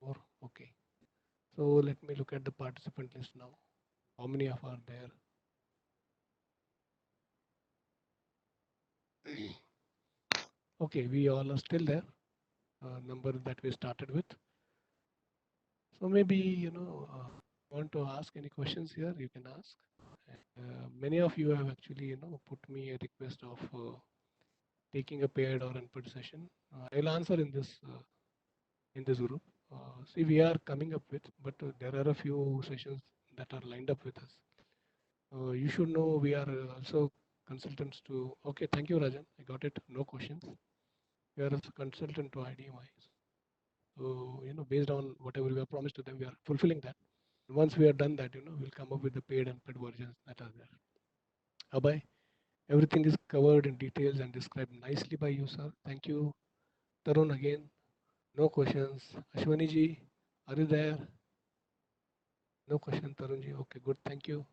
Or okay, so let me look at the participant list now, how many of are there? Okay, we all are still there, number that we started with. So maybe want to ask any questions here, you can ask. Many of you have actually put me a request of taking a paired or unpaid session. I'll answer in this group. See, we are coming up with, but there are a few sessions that are lined up with us. You should know we are also consultants to. Okay, thank you, Rajan. I got it. No questions. We are also consultant to IDMI. So based on whatever we have promised to them, we are fulfilling that. Once we are done that, we'll come up with the paid and paid versions that are there. Abhay, everything is covered in details and described nicely by you, sir. Thank you. Tarun again. No questions. Ashwani ji, are you there? No question, Tarun ji. Okay, good. Thank you.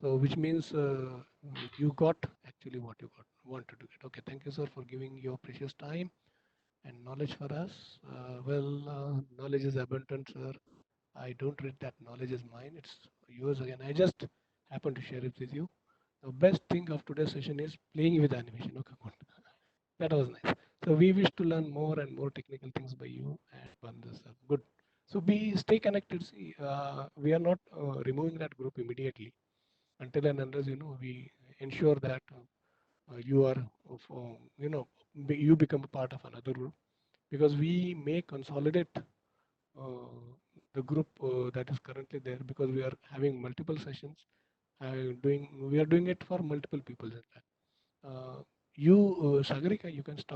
So, which means you got actually what you got wanted to get. Okay, thank you, sir, for giving your precious time and knowledge for us. Knowledge is abundant, sir. I don't read that knowledge is mine. It's yours again. I just happen to share it with you. The best thing of today's session is playing with animation. Okay, good. That was nice. So we wish to learn more and more technical things by you and Bandha sir. Good. So we stay connected. See, we are not removing that group immediately until and unless we ensure that you are of, you become a part of another group, because we may consolidate the group that is currently there, because we are having multiple sessions. We are doing it for multiple people in fact. You, Sagarika, you can stop